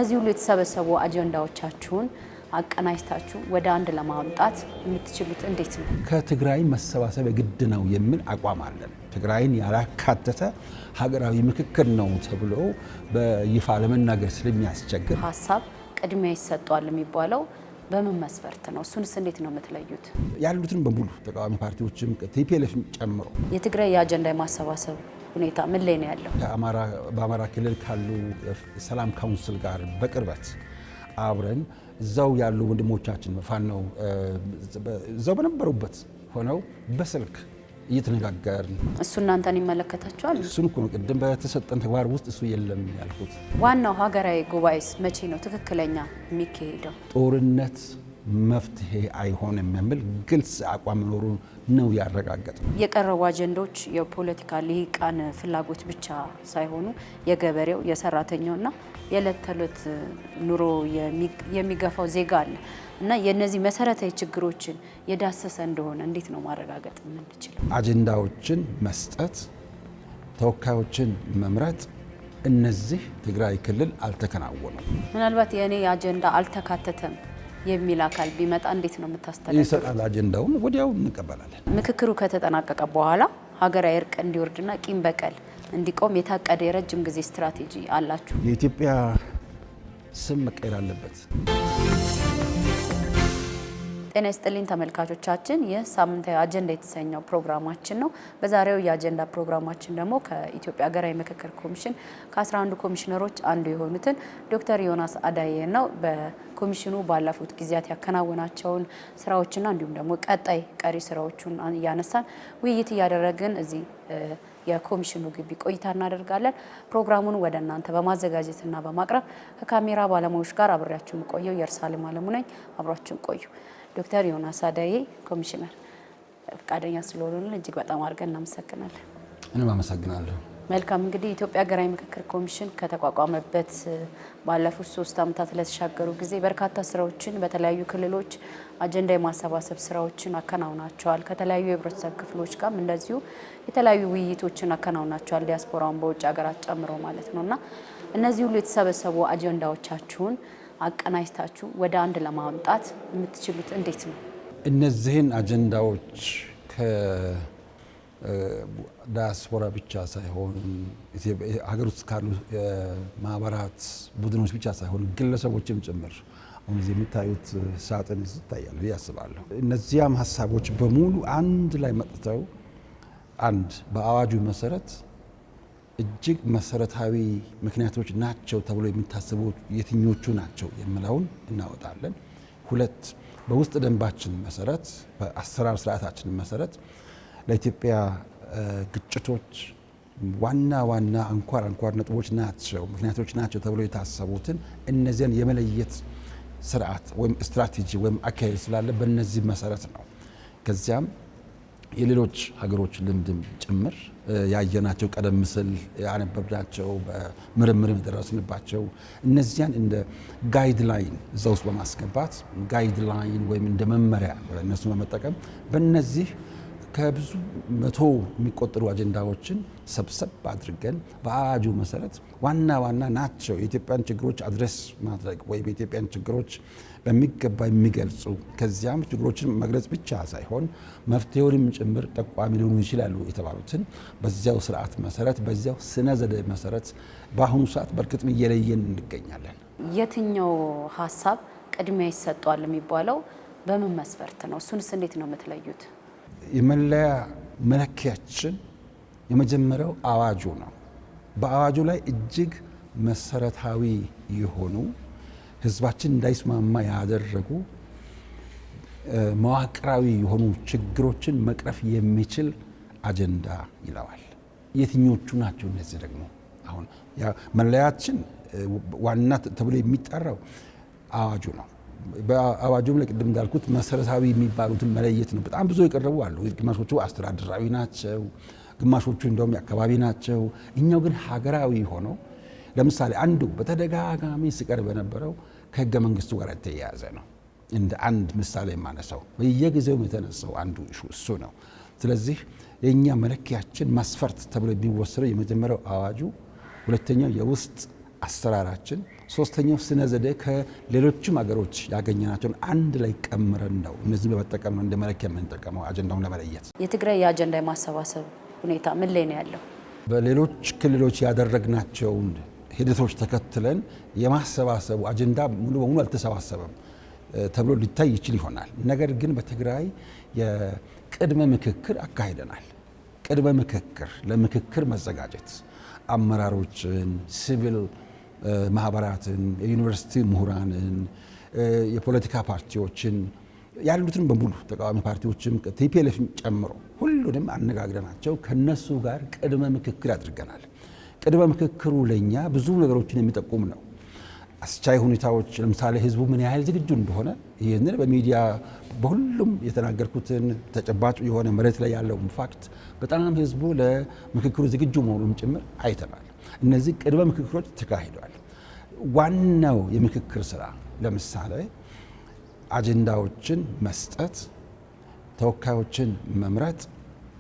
እነዚህ ሁሉ የተሰበሰቡ አጀንዳዎቻችሁን አቀናጅታችሁ ወደ አንድ ለማምጣት የምትችሉት እንዴት ነው? ከትግራይ መሰባሰብ ግድ ነው የሚል አቋም አለን። ትግራይን ያላካተተ ሀገራዊ ምክክር ነው ተብሎ በይፋ ለመናገር ስለሚያስቸግር ሀሳብ ቅድሚያ ይሰጣል የሚባለው በምን መስፈርት ነው? እሱንስ እንዴት ነው የምትለዩት? ያሉትን በሙሉ ተቃዋሚ ፓርቲዎችም ቲፒኤልኤፍም ጨምሮ የትግራይ የአጀንዳ የማሰባሰብ ሁኔታ ምን ላይ ነው ያለው? በአማራ ክልል ካሉ ሰላም ካውንስል ጋር በቅርበት አብረን እዛው ያሉ ወንድሞቻችን ፋኖው እዛው በነበሩበት ሆነው በስልክ እየተነጋገርን እሱ እናንተን ይመለከታችኋል? እሱን እኮ ነው ቅድም በተሰጠን ተግባር ውስጥ እሱ የለም ያልኩት። ዋናው ሀገራዊ ጉባኤስ መቼ ነው ትክክለኛ የሚካሄደው? ጦርነት መፍትሄ አይሆንም የሚል ግልጽ አቋም መኖሩ ነው ያረጋገጥነው። የቀረቡ አጀንዳዎች የፖለቲካ ልሂቃን ፍላጎት ብቻ ሳይሆኑ የገበሬው የሰራተኛውና የዕለት ተዕለት ኑሮ የሚገፋው ዜጋ አለ እና የነዚህ መሰረታዊ ችግሮችን የዳሰሰ እንደሆነ እንዴት ነው ማረጋገጥ የምንችለው? አጀንዳዎችን መስጠት፣ ተወካዮችን መምረጥ፣ እነዚህ ትግራይ ክልል አልተከናወኑም። ምናልባት የኔ አጀንዳ አልተካተተም የሚል አካል ቢመጣ እንዴት ነው የምታስተዳድሩት? ይሰጣል፣ አጀንዳውን ወዲያው እንቀበላለን። ምክክሩ ከተጠናቀቀ በኋላ ሀገራዊ እርቅ እንዲወርድና ቂም በቀል እንዲቆም የታቀደ የረጅም ጊዜ ስትራቴጂ አላችሁ? የኢትዮጵያ ስም መቀየር አለበት። ጤና ይስጥልኝ ተመልካቾቻችን፣ ይህ ሳምንታዊ አጀንዳ የተሰኘው ፕሮግራማችን ነው። በዛሬው የአጀንዳ ፕሮግራማችን ደግሞ ከኢትዮጵያ ሀገራዊ ምክክር ኮሚሽን ከ11 ኮሚሽነሮች አንዱ የሆኑትን ዶክተር ዮናስ አዳዬ ነው በኮሚሽኑ ባለፉት ጊዜያት ያከናወናቸውን ስራዎችና እንዲሁም ደግሞ ቀጣይ ቀሪ ስራዎቹን እያነሳን ውይይት እያደረግን እዚህ የኮሚሽኑ ግቢ ቆይታ እናደርጋለን። ፕሮግራሙን ወደ እናንተ በማዘጋጀትና በማቅረብ ከካሜራ ባለሙያዎች ጋር አብሬያችሁ ቆየው የእርሳሌም አለሙ ነኝ። አብራችሁን ቆዩ። ዶክተር ዮናስ አዳዬ ኮሚሽነር ፈቃደኛ ስለሆኑልን እጅግ በጣም አድርገን እናመሰግናለን። እኔም አመሰግናለሁ። መልካም እንግዲህ የኢትዮጵያ ሀገራዊ ምክክር ኮሚሽን ከተቋቋመበት ባለፉት 3 ዓመታት ለተሻገሩ ጊዜ በርካታ ስራዎችን በተለያዩ ክልሎች አጀንዳ የማሰባሰብ ስራዎችን አከናውናቸዋል። ከተለያዩ የህብረተሰብ ክፍሎች ጋርም እንደዚሁ የተለያዩ ውይይቶችን አከናውናቸዋል። ዲያስፖራውን በውጭ ሀገራት ጨምሮ ማለት ነውና እነዚህ ሁሉ የተሰበሰቡ አጀንዳዎቻችሁን አቀናጅታችሁ ወደ አንድ ለማምጣት የምትችሉት እንዴት ነው? እነዚህን አጀንዳዎች ዳያስፖራ ብቻ ሳይሆን ሀገር ውስጥ ካሉ ማህበራት ቡድኖች ብቻ ሳይሆን ግለሰቦችም ጭምር አሁን እዚህ የምታዩት ሳጥን ይታያል ብዬ አስባለሁ። እነዚያም ሀሳቦች በሙሉ አንድ ላይ መጥተው አንድ በአዋጁ መሰረት እጅግ መሰረታዊ ምክንያቶች ናቸው ተብሎ የሚታሰቡ የትኞቹ ናቸው የሚለውን እናወጣለን። ሁለት በውስጥ ደንባችን መሰረት በአሰራር ስርዓታችን መሰረት ለኢትዮጵያ ግጭቶች ዋና አንኳር ነጥቦች ናቸው ምክንያቶች ናቸው ተብሎ የታሰቡትን እነዚያን የመለየት ስርዓት ወይም ስትራቴጂ ወይም አካሄድ ስላለ በእነዚህ መሰረት ነው። ከዚያም የሌሎች ሀገሮች ልምድም ጭምር ያየናቸው ቀደም ሲል ያነበብናቸው በምርምር የደረስንባቸው እነዚያን እንደ ጋይድላይን እዛ ውስጥ በማስገባት ጋይድላይን ወይም እንደ መመሪያ እነሱ በመጠቀም በእነዚህ ከብዙ መቶ የሚቆጠሩ አጀንዳዎችን ሰብሰብ አድርገን በአዋጁ መሰረት ዋና ናቸው የኢትዮጵያን ችግሮች አድሬስ ማድረግ ወይም የኢትዮጵያን ችግሮች በሚገባ የሚገልጹ ከዚያም ችግሮችን መግለጽ ብቻ ሳይሆን መፍትሄውንም ጭምር ጠቋሚ ሊሆኑ ይችላሉ የተባሉትን በዚያው ስርዓት መሰረት በዚያው ስነ ዘዴ መሰረት በአሁኑ ሰዓት በእርግጥም እየለየን እንገኛለን። የትኛው ሀሳብ ቅድሚያ ይሰጣል የሚባለው በምን መስፈርት ነው? እሱንስ እንዴት ነው የምትለዩት? የመለያ መለኪያችን የመጀመሪያው አዋጁ ነው። በአዋጁ ላይ እጅግ መሰረታዊ የሆኑ ህዝባችን እንዳይስማማ ያደረጉ መዋቅራዊ የሆኑ ችግሮችን መቅረፍ የሚችል አጀንዳ ይለዋል። የትኞቹ ናቸው እነዚህ? ደግሞ አሁን መለያችን ዋና ተብሎ የሚጠራው አዋጁ ነው። በአዋጁም ላይ ቅድም እንዳልኩት መሰረታዊ የሚባሉትን መለየት ነው። በጣም ብዙ የቀረቡ አሉ። ግማሾቹ አስተዳደራዊ ናቸው፣ ግማሾቹ እንደውም የአካባቢ ናቸው። እኛው ግን ሀገራዊ ሆነው ለምሳሌ አንዱ በተደጋጋሚ ሲቀርብ የነበረው ከህገ መንግስቱ ጋር የተያያዘ ነው። እንደ አንድ ምሳሌ የማነሳው በየጊዜው የተነሳው አንዱ እሱ ነው። ስለዚህ የኛ መለኪያችን መስፈርት ተብሎ የሚወሰደው የመጀመሪያው አዋጁ፣ ሁለተኛው የውስጥ አሰራራችን፣ ሶስተኛው ስነ ዘዴ ከሌሎችም ሀገሮች ያገኘናቸውን አንድ ላይ ቀምረን ነው እነዚህ በመጠቀም ነው እንደ መለኪያ የምንጠቀመው አጀንዳውን ለመለየት። የትግራይ የአጀንዳ የማሰባሰብ ሁኔታ ምን ላይ ነው ያለው? በሌሎች ክልሎች ያደረግናቸውን ሂደቶች ተከትለን የማሰባሰቡ አጀንዳ ሙሉ በሙሉ አልተሰባሰበም ተብሎ ሊታይ ይችል ይሆናል። ነገር ግን በትግራይ የቅድመ ምክክር አካሂደናል። ቅድመ ምክክር ለምክክር መዘጋጀት አመራሮችን፣ ሲቪል ማህበራትን፣ የዩኒቨርሲቲ ምሁራንን፣ የፖለቲካ ፓርቲዎችን ያሉትን በሙሉ ተቃዋሚ ፓርቲዎችም ቲፒኤልኤፍ ጨምሮ ሁሉንም አነጋግረናቸው ከነሱ ጋር ቅድመ ምክክር አድርገናል። ቅድመ ምክክሩ ለኛ ብዙ ነገሮችን የሚጠቁም ነው። አስቻይ ሁኔታዎች፣ ለምሳሌ ህዝቡ ምን ያህል ዝግጁ እንደሆነ ይህንን በሚዲያ በሁሉም የተናገርኩትን ተጨባጭ የሆነ መሬት ላይ ያለው ፋክት በጣም ህዝቡ ለምክክሩ ዝግጁ መሆኑን ጭምር አይተናል። እነዚህ ቅድመ ምክክሮች ተካሂደዋል። ዋናው የምክክር ስራ ለምሳሌ አጀንዳዎችን መስጠት፣ ተወካዮችን መምረጥ፣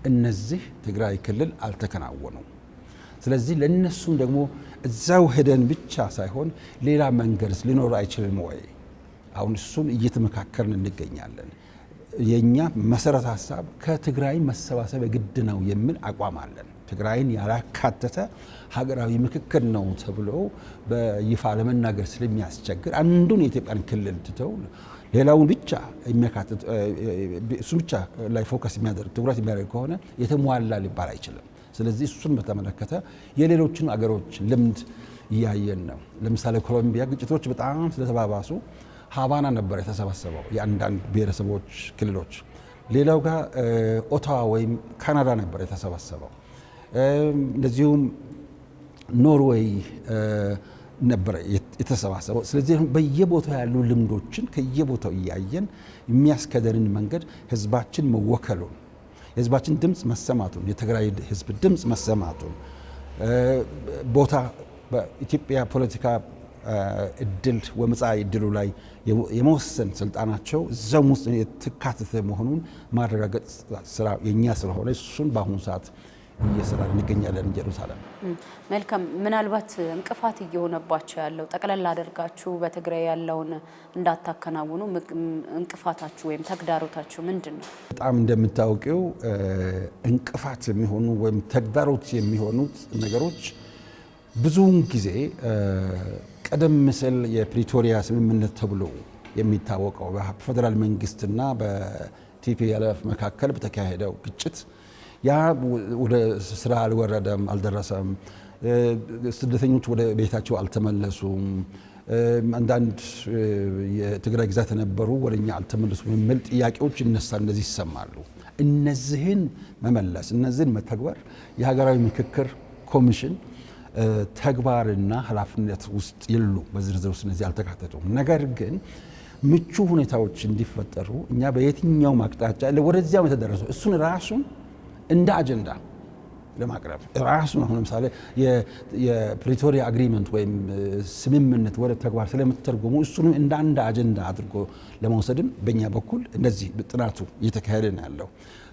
እነዚህ ትግራይ ክልል አልተከናወኑም። ስለዚህ ለነሱም ደግሞ እዛው ሄደን ብቻ ሳይሆን ሌላ መንገድስ ሊኖር አይችልም ወይ? አሁን እሱን እየተመካከርን እንገኛለን። የኛ መሰረት ሀሳብ ከትግራይ መሰባሰብ ግድ ነው የሚል አቋም አለን። ትግራይን ያላካተተ ሀገራዊ ምክክር ነው ተብሎ በይፋ ለመናገር ስለሚያስቸግር አንዱን የኢትዮጵያን ክልል ትተው ሌላውን ብቻ የሚያካትት እሱ ብቻ ላይ ፎከስ የሚያደርግ ትኩረት የሚያደርግ ከሆነ የተሟላ ሊባል አይችልም። ስለዚህ እሱን በተመለከተ የሌሎችን አገሮች ልምድ እያየን ነው። ለምሳሌ ኮሎምቢያ ግጭቶች በጣም ስለተባባሱ ሃቫና ነበር የተሰባሰበው የአንዳንድ ብሔረሰቦች ክልሎች። ሌላው ጋር ኦታዋ ወይም ካናዳ ነበር የተሰባሰበው። እንደዚሁም ኖርዌይ ነበር የተሰባሰበው። ስለዚህ በየቦታው ያሉ ልምዶችን ከየቦታው እያየን የሚያስከደንን መንገድ ህዝባችን መወከሉን፣ የህዝባችን ድምፅ መሰማቱን፣ የትግራይ ህዝብ ድምፅ መሰማቱን ቦታ በኢትዮጵያ ፖለቲካ እድል ወመጻኢ እድሉ ላይ የመወሰን ስልጣናቸው እዛም ውስጥ የተካተተ መሆኑን ማረጋገጥ ስራ የኛ ስለሆነ እሱን በአሁኑ ሰዓት እየሰራን እንገኛለን። ኢየሩሳሌም መልካም። ምናልባት እንቅፋት እየሆነባቸው ያለው ጠቅላላ አድርጋችሁ በትግራይ ያለውን እንዳታከናውኑ እንቅፋታችሁ ወይም ተግዳሮታችሁ ምንድን ነው? በጣም እንደምታውቂው እንቅፋት የሚሆኑ ወይም ተግዳሮት የሚሆኑት ነገሮች ብዙውን ጊዜ ቀደም ሲል የፕሪቶሪያ ስምምነት ተብሎ የሚታወቀው በፌደራል መንግስትና በቲፒኤልኤፍ መካከል በተካሄደው ግጭት ያ ወደ ስራ አልወረደም፣ አልደረሰም። ስደተኞች ወደ ቤታቸው አልተመለሱም። አንዳንድ የትግራይ ግዛት የነበሩ ወደኛ አልተመለሱም የሚል ጥያቄዎች ይነሳሉ፣ እነዚህ ይሰማሉ። እነዚህን መመለስ፣ እነዚህን መተግበር የሀገራዊ ምክክር ኮሚሽን ተግባርና ኃላፊነት ውስጥ የሉ፣ በዝርዝር ውስጥ እነዚህ አልተካተቱም። ነገር ግን ምቹ ሁኔታዎች እንዲፈጠሩ እኛ በየትኛውም አቅጣጫ ወደዚያው የተደረሰው እሱን ራሱን እንደ አጀንዳ ለማቅረብ ራሱን አሁን ለምሳሌ የፕሪቶሪያ አግሪመንት ወይም ስምምነት ወደ ተግባር ስለምትተርጎሙ እሱንም እንደ አንድ አጀንዳ አድርጎ ለመውሰድም በእኛ በኩል እንደዚህ ጥናቱ እየተካሄደ ነው ያለው።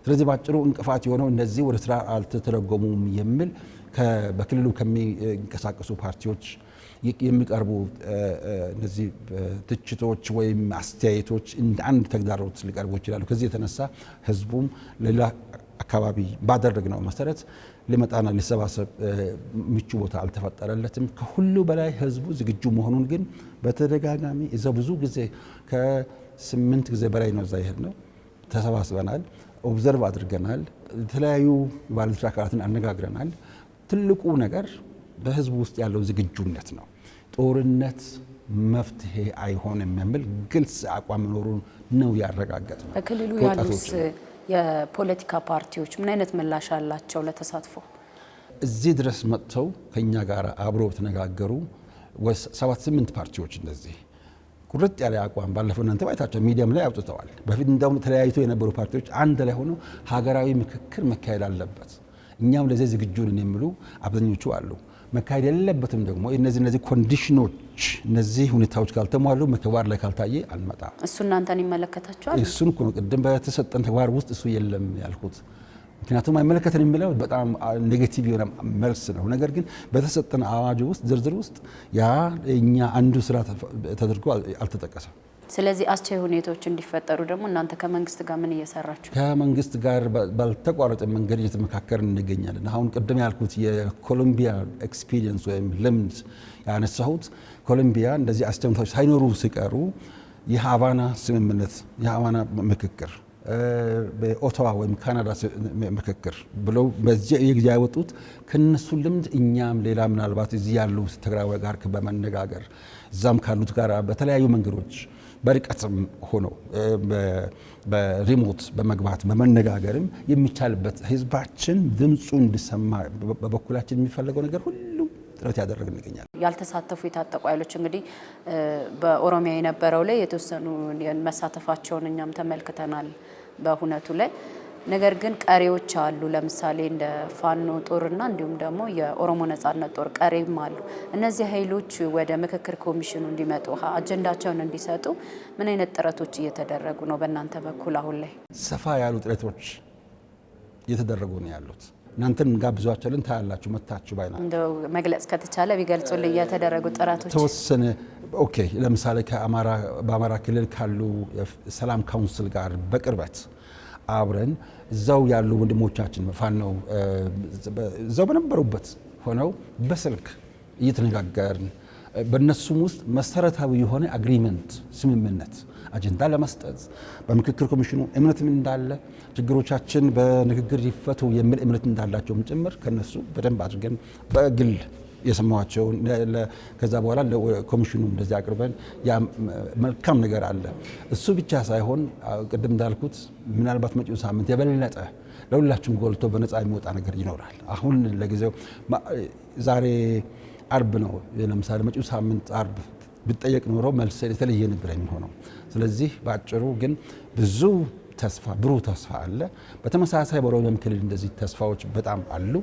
ስለዚህ ባጭሩ እንቅፋት የሆነው እነዚህ ወደ ስራ አልተተረጎሙም የሚል በክልሉ ከሚንቀሳቀሱ ፓርቲዎች የሚቀርቡ እነዚህ ትችቶች ወይም አስተያየቶች እንደ አንድ ተግዳሮት ሊቀርቡ ይችላሉ። ከዚህ የተነሳ ህዝቡም ሌላ አካባቢ ባደረግነው መሰረት ሊመጣና ሊሰባሰብ ምቹ ቦታ አልተፈጠረለትም። ከሁሉ በላይ ህዝቡ ዝግጁ መሆኑን ግን በተደጋጋሚ እዛ ብዙ ጊዜ ከ8 ጊዜ በላይ ነው እዛ የሄድነው። ተሰባስበናል፣ ኦብዘርቭ አድርገናል፣ የተለያዩ ባለድርሻ አካላትን አነጋግረናል። ትልቁ ነገር በህዝቡ ውስጥ ያለው ዝግጁነት ነው። ጦርነት መፍትሄ አይሆንም የሚል ግልጽ አቋም መኖሩን ነው ያረጋገጥነው። በክልሉ ያሉት የፖለቲካ ፓርቲዎች ምን አይነት ምላሽ አላቸው ለተሳትፎ? እዚህ ድረስ መጥተው ከኛ ጋር አብረው ተነጋገሩ 7-8 ፓርቲዎች እንደዚህ ቁርጥ ያለ አቋም ባለፈው እናንተ ባይታቸው ሚዲያም ላይ አውጥተዋል። በፊት እንደውም ተለያይቶ የነበሩ ፓርቲዎች አንድ ላይ ሆነው ሀገራዊ ምክክር መካሄድ አለበት፣ እኛም ለዚህ ዝግጁ ነን የሚሉ አብዛኞቹ አሉ። መካሄድ የሌለበትም ደግሞ እነዚህ ኮንዲሽኖች እነዚህ ሁኔታዎች ካልተሟሉ ተግባር ላይ ካልታየ አልመጣም። እሱ እናንተን ይመለከታችኋል? እሱን እኮ ቅድም በተሰጠን ተግባር ውስጥ እሱ የለም ያልኩት። ምክንያቱም አይመለከተንም የሚለው በጣም ኔጌቲቭ የሆነ መልስ ነው። ነገር ግን በተሰጠን አዋጅ ውስጥ ዝርዝር ውስጥ ያ እኛ አንዱ ስራ ተደርጎ አልተጠቀሰም። ስለዚህ አስቻይ ሁኔታዎች እንዲፈጠሩ ደግሞ እናንተ ከመንግስት ጋር ምን እየሰራችሁ? ከመንግስት ጋር ባልተቋረጠ መንገድ እየተመካከርን እንገኛለን። አሁን ቅድም ያልኩት የኮሎምቢያ ኤክስፒሪየንስ ወይም ልምድ ያነሳሁት ኮሎምቢያ እንደዚህ አስቻይ ሁኔታዎች ሳይኖሩ ሲቀሩ የሃቫና ስምምነት የሃቫና ምክክር በኦታዋ ወይም ካናዳ ምክክር ብለው በዚህ የጊዜ ያወጡት ከነሱ ልምድ እኛም ሌላ ምናልባት እዚህ ያሉ ትግራዋይ ጋር በመነጋገር እዛም ካሉት ጋር በተለያዩ መንገዶች በርቀትም ሆኖ በሪሞት በመግባት በመነጋገርም የሚቻልበት ህዝባችን ድምፁ እንዲሰማ በበኩላችን የሚፈልገው ነገር ሁሉ ጥረት ያደረግን እንገኛለን። ያልተሳተፉ የታጠቁ ኃይሎች እንግዲህ በኦሮሚያ የነበረው ላይ የተወሰኑ መሳተፋቸውን እኛም ተመልክተናል በሁነቱ ላይ። ነገር ግን ቀሪዎች አሉ። ለምሳሌ እንደ ፋኖ ጦርና እንዲሁም ደግሞ የኦሮሞ ነጻነት ጦር ቀሪም አሉ። እነዚህ ኃይሎች ወደ ምክክር ኮሚሽኑ እንዲመጡ አጀንዳቸውን እንዲሰጡ ምን አይነት ጥረቶች እየተደረጉ ነው በእናንተ በኩል? አሁን ላይ ሰፋ ያሉ ጥረቶች እየተደረጉ ነው ያሉት። እናንተን ጋብዟቸውን ታያላችሁ መታችሁ ባይና እንደው መግለጽ ከተቻለ ቢገልጹልኝ የተደረጉ ጥረቶች ተወሰነ። ኦኬ ለምሳሌ በአማራ ክልል ካሉ ሰላም ካውንስል ጋር በቅርበት አብረን እዛው ያሉ ወንድሞቻችን ፋኖ እዛው በነበሩበት ሆነው በስልክ እየተነጋገርን በእነሱም ውስጥ መሰረታዊ የሆነ አግሪመንት ስምምነት አጀንዳ ለመስጠት በምክክር ኮሚሽኑ እምነትም እንዳለ ችግሮቻችን በንግግር ይፈቱ የሚል እምነት እንዳላቸውም ጭምር ከነሱ በደንብ አድርገን በግል የሰማዋቸው ከዛ በኋላ ለኮሚሽኑ እንደዚህ አቅርበን ያ መልካም ነገር አለ። እሱ ብቻ ሳይሆን ቅድም እንዳልኩት ምናልባት መጪው ሳምንት የበለጠ ለሁላችሁም ጎልቶ በነፃ የሚወጣ ነገር ይኖራል። አሁን ለጊዜው ዛሬ አርብ ነው። ለምሳሌ መጪው ሳምንት አርብ ቢጠየቅ ኖሮ መልስ የተለየ ነበር የሚሆነው። ስለዚህ በአጭሩ ግን ብዙ ተስፋ ብሩህ ተስፋ አለ። በተመሳሳይ በኦሮሚያ ክልል እንደዚህ ተስፋዎች በጣም አሉ።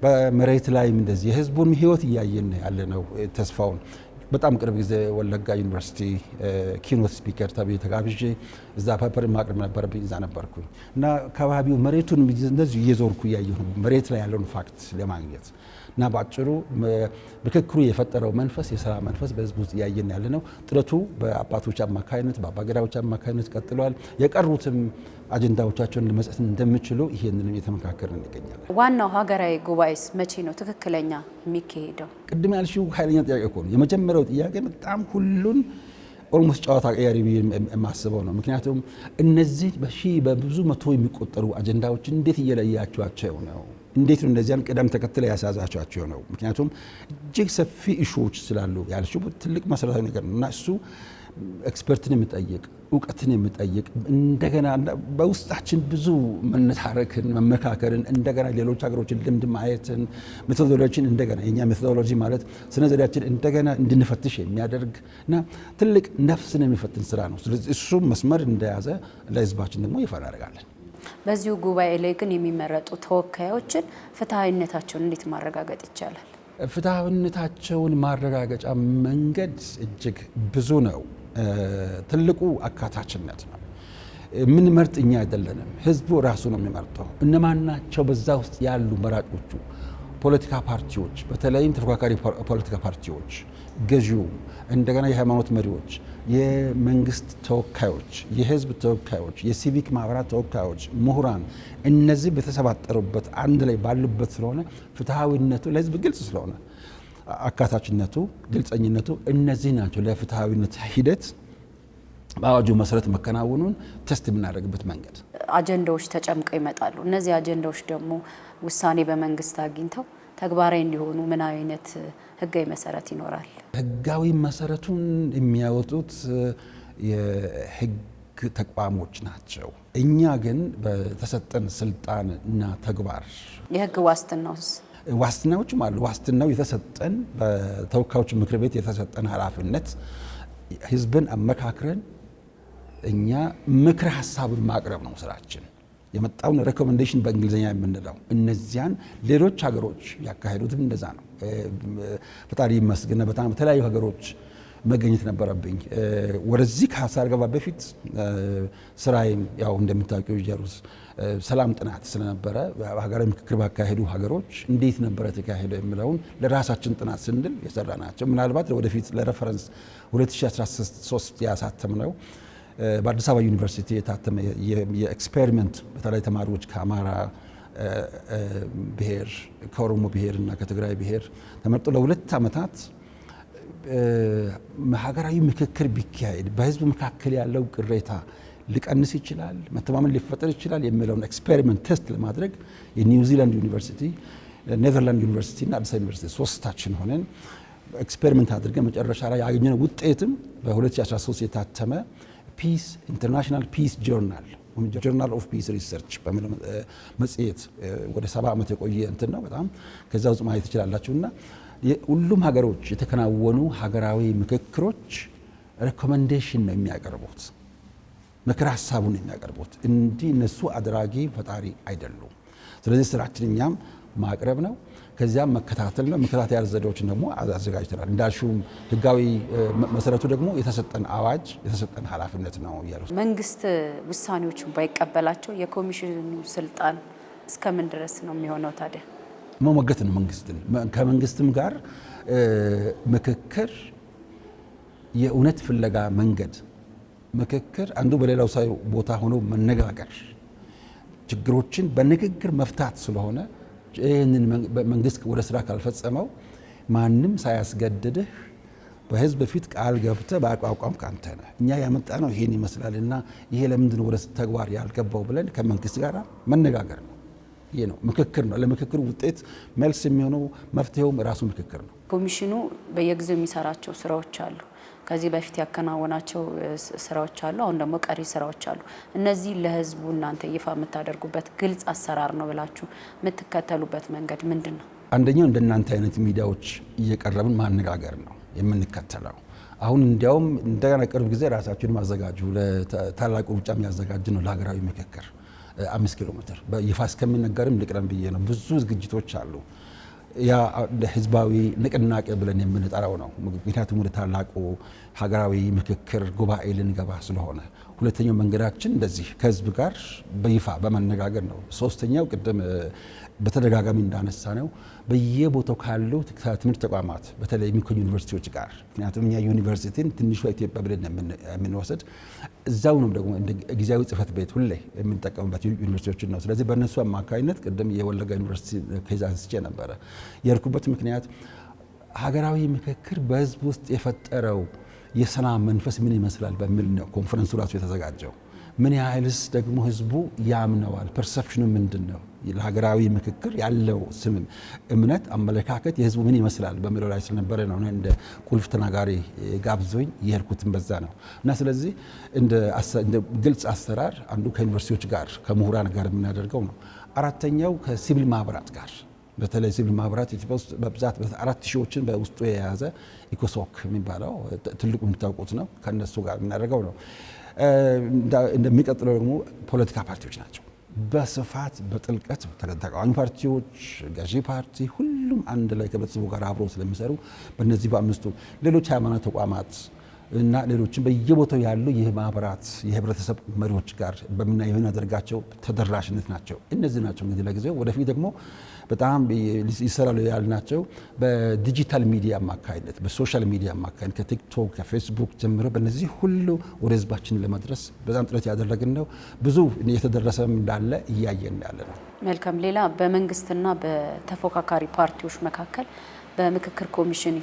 በመሬት ላይም እንደዚህ የህዝቡን ህይወት እያየን ያለ ነው ተስፋውን። በጣም ቅርብ ጊዜ ወለጋ ዩኒቨርሲቲ ኪኖት ስፒከር ተብዬ ተጋብዤ እዛ ፔፐር ማቅረብ ነበረብኝ። እዛ ነበርኩኝ እና አካባቢው መሬቱን እንደዚህ እየዞርኩ እያየሁ መሬት ላይ ያለውን ፋክት ለማግኘት እና በአጭሩ ምክክሩ የፈጠረው መንፈስ የሰላም መንፈስ በህዝብ ውስጥ እያየን ያለ ነው። ጥረቱ በአባቶች አማካይነት በአባገዳዎች አማካይነት ቀጥሏል። የቀሩትም አጀንዳዎቻቸውን ለመስጠት እንደሚችሉ ይሄንንም የተመካከርን እንገኛለን። ዋናው ሀገራዊ ጉባኤስ መቼ ነው ትክክለኛ የሚካሄደው? ቅድም ያልሽው ኃይለኛ ጥያቄ እኮ ነው። የመጀመሪያው ጥያቄ በጣም ሁሉን ኦልሞስት ጨዋታ ቀያሪ ብዬ የማስበው ነው። ምክንያቱም እነዚህ በብዙ መቶ የሚቆጠሩ አጀንዳዎች እንዴት እየለያቸዋቸው ነው? እንዴት ነው እነዚያን ቅደም ተከተል ያሳዛቸው ነው? ምክንያቱም እጅግ ሰፊ ኢሹዎች ስላሉ ያልሽው ትልቅ መሰረታዊ ነገር ነው እና እሱ ኤክስፐርትን የሚጠይቅ እውቀትን የሚጠይቅ እንደገና በውስጣችን ብዙ መነታረክን መመካከርን እንደገና ሌሎች ሀገሮችን ልምድ ማየትን ሜቶዶሎጂን እንደገና የኛ ሜቶዶሎጂ ማለት ስነ ዘዴያችን እንደገና እንድንፈትሽ የሚያደርግ እና ትልቅ ነፍስን የሚፈትን ስራ ነው። ስለዚህ እሱ መስመር እንደያዘ ለህዝባችን ደግሞ ይፋ እናደርጋለን። በዚሁ ጉባኤ ላይ ግን የሚመረጡ ተወካዮችን ፍትሐዊነታቸውን እንዴት ማረጋገጥ ይቻላል? ፍትሐዊነታቸውን ማረጋገጫ መንገድ እጅግ ብዙ ነው። ትልቁ አካታችነት ነው። የምንመርጥ እኛ አይደለንም፣ ህዝቡ ራሱ ነው የሚመርጠው። እነማን ናቸው በዛ ውስጥ ያሉ መራጮቹ? ፖለቲካ ፓርቲዎች፣ በተለይም ተፎካካሪ ፖለቲካ ፓርቲዎች፣ ገዢው፣ እንደገና የሃይማኖት መሪዎች፣ የመንግስት ተወካዮች፣ የህዝብ ተወካዮች፣ የሲቪክ ማህበራት ተወካዮች፣ ምሁራን፣ እነዚህ በተሰባጠሩበት አንድ ላይ ባሉበት ስለሆነ ፍትሐዊነቱ ለህዝብ ግልጽ ስለሆነ አካታችነቱ፣ ግልጸኝነቱ እነዚህ ናቸው ለፍትሐዊነት ሂደት በአዋጁ መሰረት መከናወኑን ቴስት የምናደርግበት መንገድ። አጀንዳዎች ተጨምቀው ይመጣሉ። እነዚህ አጀንዳዎች ደግሞ ውሳኔ በመንግስት አግኝተው ተግባራዊ እንዲሆኑ ምን አይነት ህጋዊ መሰረት ይኖራል? ህጋዊ መሰረቱን የሚያወጡት የህግ ተቋሞች ናቸው። እኛ ግን በተሰጠን ስልጣን እና ተግባር የህግ ዋስትናውስ? ዋስትናዎችም አሉ። ዋስትናው የተሰጠን በተወካዮች ምክር ቤት የተሰጠን ኃላፊነት ህዝብን አመካክረን እኛ ምክረ ሀሳብን ማቅረብ ነው ስራችን። የመጣውን ሬኮሜንዴሽን በእንግሊዝኛ የምንለው እነዚያን ሌሎች ሀገሮች ያካሄዱትም እንደዛ ነው። ፈጣሪ ይመስገን በጣም በተለያዩ ሀገሮች መገኘት ነበረብኝ። ወደዚህ ከሳልገባ በፊት ስራዬም ያው እንደምታውቂው ጀሩስ ሰላም ጥናት ስለነበረ ሀገራዊ ምክክር ባካሄዱ ሀገሮች እንዴት ነበረ ተካሄደ የሚለውን ለራሳችን ጥናት ስንል የሰራናቸው ምናልባት ወደፊት ለሬፈረንስ 2013 ያሳተምነው በአዲስ አበባ ዩኒቨርሲቲ የታተመ የኤክስፔሪመንት በተለይ ተማሪዎች ከአማራ ብሔር ከኦሮሞ ብሔር እና ከትግራይ ብሔር ተመርጦ ለ2 ዓመታት ሀገራዊ ምክክር ቢካሄድ በህዝብ መካከል ያለው ቅሬታ ሊቀንስ ይችላል፣ መተማመን ሊፈጠር ይችላል የሚለውን ኤክስፔሪመንት ቴስት ለማድረግ የኒውዚላንድ ዩኒቨርሲቲ፣ ኔዘርላንድ ዩኒቨርሲቲ እና አዲስ አበባ ዩኒቨርሲቲ ሶስታችን ሆነን ኤክስፔሪመንት አድርገን መጨረሻ ላይ ያገኘነው ውጤትም በ2013 የታተመ ፒስ ኢንተርናሽናል ፒስ ጆርናል ጆርናል ኦፍ ፒስ ሪሰርች በሚለው መጽሔት ወደ 70 ዓመት የቆየ እንትን ነው። በጣም ከዛ ውስጥ ማየት ትችላላችሁና ሁሉም ሀገሮች የተከናወኑ ሀገራዊ ምክክሮች ሬኮሜንዴሽን ነው የሚያቀርቡት፣ ምክር ሀሳቡን የሚያቀርቡት እንዲህ እነሱ አድራጊ ፈጣሪ አይደሉም። ስለዚህ ስራችን እኛም ማቅረብ ነው፣ ከዚያም መከታተል ነው። መከታተያ ዘዴዎችን ደግሞ አዘጋጅተናል። እንዳልሽውም ህጋዊ መሰረቱ ደግሞ የተሰጠን አዋጅ የተሰጠን ኃላፊነት ነው እያሉ መንግስት ውሳኔዎችን ባይቀበላቸው የኮሚሽኑ ስልጣን እስከምን ድረስ ነው የሚሆነው ታዲያ? መሞገት ነው መንግስትን። ከመንግስትም ጋር ምክክር የእውነት ፍለጋ መንገድ ምክክር አንዱ በሌላው ሳይ ቦታ ሆኖ መነጋገር ችግሮችን በንግግር መፍታት ስለሆነ ይህንን መንግስት ወደ ስራ ካልፈጸመው ማንም ሳያስገድድህ በህዝብ ፊት ቃል ገብተህ በአቋቋም ካንተ ነህ እኛ ያመጣነው ይሄን ይመስላልና ይሄ ለምንድን ወደ ተግባር ያልገባው ብለን ከመንግስት ጋር መነጋገር ነው። ይሄ ነው ምክክር ነው። ለምክክሩ ውጤት መልስ የሚሆነው መፍትሄውም ራሱ ምክክር ነው። ኮሚሽኑ በየጊዜው የሚሰራቸው ስራዎች አሉ። ከዚህ በፊት ያከናወናቸው ስራዎች አሉ። አሁን ደግሞ ቀሪ ስራዎች አሉ። እነዚህ ለህዝቡ እናንተ ይፋ የምታደርጉበት ግልጽ አሰራር ነው ብላችሁ የምትከተሉበት መንገድ ምንድን ነው? አንደኛው እንደናንተ አይነት ሚዲያዎች እየቀረብን ማነጋገር ነው የምንከተለው። አሁን እንዲያውም እንደገና ቅርብ ጊዜ ራሳችንን ማዘጋጁ ለታላቁ ሩጫ የሚያዘጋጅ ነው ለሀገራዊ ምክክር 5 ኪሎ ሜትር በይፋ እስከሚነገርም ልቅረም ብዬ ነው። ብዙ ዝግጅቶች አሉ። ያ ህዝባዊ ንቅናቄ ብለን የምንጠራው ነው። ምክንያቱም ወደ ታላቁ ሀገራዊ ምክክር ጉባኤ ልንገባ ስለሆነ። ሁለተኛው መንገዳችን እንደዚህ ከህዝብ ጋር በይፋ በመነጋገር ነው። ሶስተኛው ቅድም በተደጋጋሚ እንዳነሳ ነው በየቦታው ካሉ ከትምህርት ተቋማት በተለይ የሚገኙ ዩኒቨርሲቲዎች ጋር ምክንያቱም እኛ ዩኒቨርሲቲን ትንሿ ኢትዮጵያ ብለን የምንወስድ እዛው ነው ደግሞ እንደ ጊዜያዊ ጽህፈት ቤት ሁሌ የምንጠቀምበት ዩኒቨርሲቲዎችን ነው። ስለዚህ በእነሱ አማካኝነት ቅድም የወለጋ ዩኒቨርሲቲ ኬዝ አንስቼ ነበረ። የርኩበት ምክንያት ሀገራዊ ምክክር በህዝብ ውስጥ የፈጠረው የሰላም መንፈስ ምን ይመስላል በሚል ነው ኮንፈረንሱ ራሱ የተዘጋጀው። ምን ያህልስ ደግሞ ህዝቡ ያምነዋል፣ ፐርሰፕሽኑ ምንድን ነው፣ ለሀገራዊ ምክክር ያለው ስምም እምነት አመለካከት የህዝቡ ምን ይመስላል በሚለው ላይ ስለነበረ ነው እንደ ቁልፍ ተናጋሪ ጋብዞኝ የሄድኩትን በዛ ነው። እና ስለዚህ እንደ ግልጽ አሰራር አንዱ ከዩኒቨርሲቲዎች ጋር ከምሁራን ጋር የምናደርገው ነው። አራተኛው ከሲቪል ማህበራት ጋር በተለይ ሲቪል ማህበራት ኢትዮጵያ ውስጥ በብዛት 4000ዎችን በውስጡ የያዘ ኢኮሶክ የሚባለው ትልቁ የምታውቁት ነው። ከነሱ ጋር የምናደርገው ነው። እንደሚቀጥለው ደግሞ ፖለቲካ ፓርቲዎች ናቸው። በስፋት በጥልቀት ተቃዋሚ ፓርቲዎች፣ ገዢ ፓርቲ ሁሉም አንድ ላይ ከቤተሰቡ ጋር አብረው ስለሚሰሩ በእነዚህ በአምስቱ ሌሎች ሃይማኖት ተቋማት እና ሌሎችም በየቦታው ያሉ የማህበራት የህብረተሰብ መሪዎች ጋር የምናደርጋቸው ተደራሽነት ናቸው። እነዚህ ናቸው እንግዲህ ለጊዜው። ወደፊት ደግሞ በጣም ይሰራሉ ያልናቸው በዲጂታል ሚዲያ አማካይነት በሶሻል ሚዲያ አማካይነት ከቲክቶክ ከፌስቡክ ጀምሮ በእነዚህ ሁሉ ወደ ህዝባችን ለመድረስ በጣም ጥረት ያደረግን ነው። ብዙ የተደረሰም እንዳለ እያየን ያለ ነው። መልካም። ሌላ በመንግስትና በተፎካካሪ ፓርቲዎች መካከል በምክክር ኮሚሽን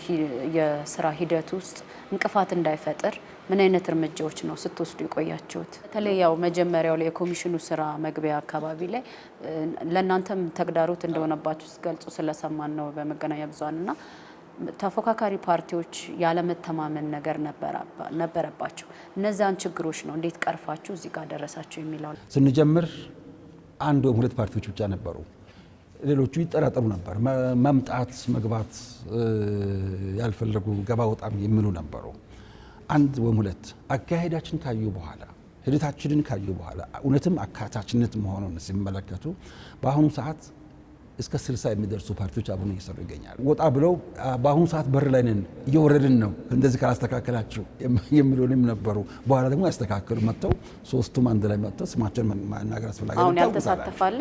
የስራ ሂደት ውስጥ እንቅፋት እንዳይፈጥር ምን አይነት እርምጃዎች ነው ስትወስዱ የቆያችሁት? በተለይ ያው መጀመሪያው ላይ የኮሚሽኑ ስራ መግቢያ አካባቢ ላይ ለእናንተም ተግዳሮት እንደሆነባችሁ ስትገልጹ ስለሰማን ነው በመገናኛ ብዙሃንና ተፎካካሪ ፓርቲዎች ያለመተማመን ነገር ነበረባቸው። እነዚያን ችግሮች ነው እንዴት ቀርፋችሁ እዚህ ጋር ደረሳችሁ የሚለው? ስንጀምር አንድ ወይም ሁለት ፓርቲዎች ብቻ ነበሩ። ሌሎቹ ይጠራጠሩ ነበር። መምጣት መግባት ያልፈለጉ ገባ ወጣም የሚሉ ነበሩ። አንድ ወይም ሁለት አካሄዳችን ካዩ በኋላ ሂደታችንን ካዩ በኋላ እውነትም አካታችነት መሆኑን ሲመለከቱ በአሁኑ ሰዓት እስከ 60 የሚደርሱ ፓርቲዎች አሁን እየሰሩ ይገኛሉ። ወጣ ብለው በአሁኑ ሰዓት በር ላይ ነን እየወረድን ነው እንደዚህ ካላስተካከላችሁ የሚሉንም ነበሩ። በኋላ ደግሞ ያስተካከሉ መጥተው ሶስቱም አንድ ላይ መጥተው ስማቸውን መናገር አስፈላጊ ነው። አሁን ያልተሳተፋለ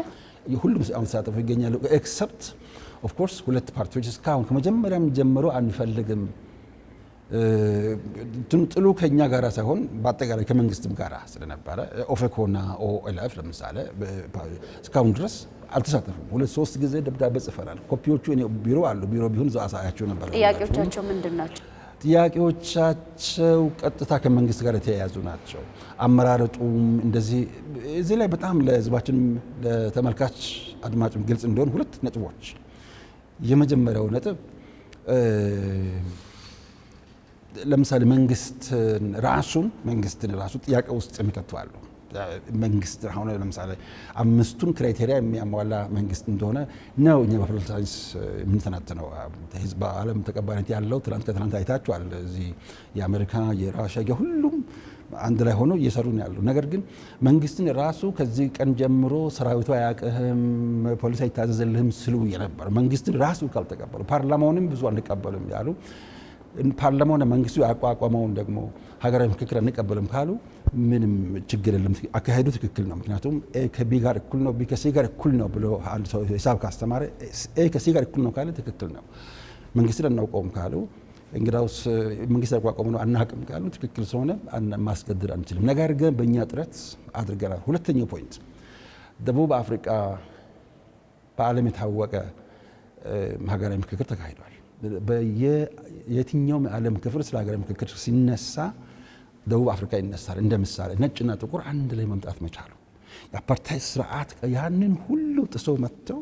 ሁሉም አሁን ተሳተፉ ይገኛሉ። ኤክሰፕት ኦፍ ኮርስ ሁለት ፓርቲዎች እስካሁን ከመጀመሪያም ጀምሮ አንፈልግም ጥሉ ከኛ ጋራ ሳይሆን በአጠቃላይ ከመንግስትም ጋራ ስለነበረ ኦፌኮና ኦኤልኤፍ ለምሳሌ እስካሁን ድረስ አልተሳተፉም። 2-3 ጊዜ ደብዳቤ ጽፈናል። ኮፒዎቹ እኔ ቢሮ አሉ። ቢሮ ቢሆን አሳያቸው ነበር። ጥያቄዎቻቸው ምንድን ናቸው? ጥያቄዎቻቸው ቀጥታ ከመንግስት ጋር የተያያዙ ናቸው። አመራረጡም እንደዚህ እዚህ ላይ በጣም ለህዝባችን ለተመልካች አድማጭም ግልጽ እንደሆነ 2 ነጥቦች። የመጀመሪያው ነጥብ ለምሳሌ መንግስትን ራሱ ጥያቄ ውስጥ የሚከቱ አሉ። መንግስት አሁን ለምሳሌ 5ቱን ክራይቴሪያ የሚያሟላ መንግስት እንደሆነ ነው እኛ በፖለቲካል ሳይንስ የምንተነትነው። ህዝብ በዓለም ተቀባይነት ያለው ከትናንት አይታችኋል። እዚህ የአሜሪካ የራሽያ የሁሉም አንድ ላይ ሆኖ እየሰሩ ነው ያሉ። ነገር ግን መንግስትን ራሱ ከዚህ ቀን ጀምሮ ሰራዊቱ አያውቅህም፣ ፖሊስ አይታዘዝልህም ስሉ የነበረ መንግስትን ራሱ ካልተቀበሉ ፓርላማውንም ብዙ አንቀበልም ያሉ ፓርላማውና መንግስቱ ያቋቋመውን ደግሞ ሀገራዊ ምክክር አንቀበልም ካሉ ምንም ችግር የለም። አካሄዱ ትክክል ነው። ምክንያቱም ኤ ከቢ ጋር እኩል ነው፣ ቢ ከሲ ጋር እኩል ነው ብሎ አንድ ሰው ሂሳብ ካስተማረ ኤ ከሲ ጋር እኩል ነው ካለ ትክክል ነው። መንግስትን አናውቀውም ካሉ እንግዳውስ መንግስት ያቋቋመው ነው አናውቅም ካሉ ትክክል ስለሆነ ማስገደድ አንችልም። ነገር ግን በእኛ ጥረት አድርገናል። ሁለተኛው ፖይንት ደቡብ አፍሪካ በዓለም የታወቀ ሀገራዊ ምክክር ተካሂዷል። የትኛውም የዓለም ክፍል ስለ ሀገራዊ ምክክር ሲነሳ ደቡብ አፍሪካ ይነሳል። እንደ ምሳሌ ነጭና ጥቁር አንድ ላይ መምጣት መቻሉ የአፓርታይድ ስርዓት ያንን ሁሉ ጥሰው መጥተው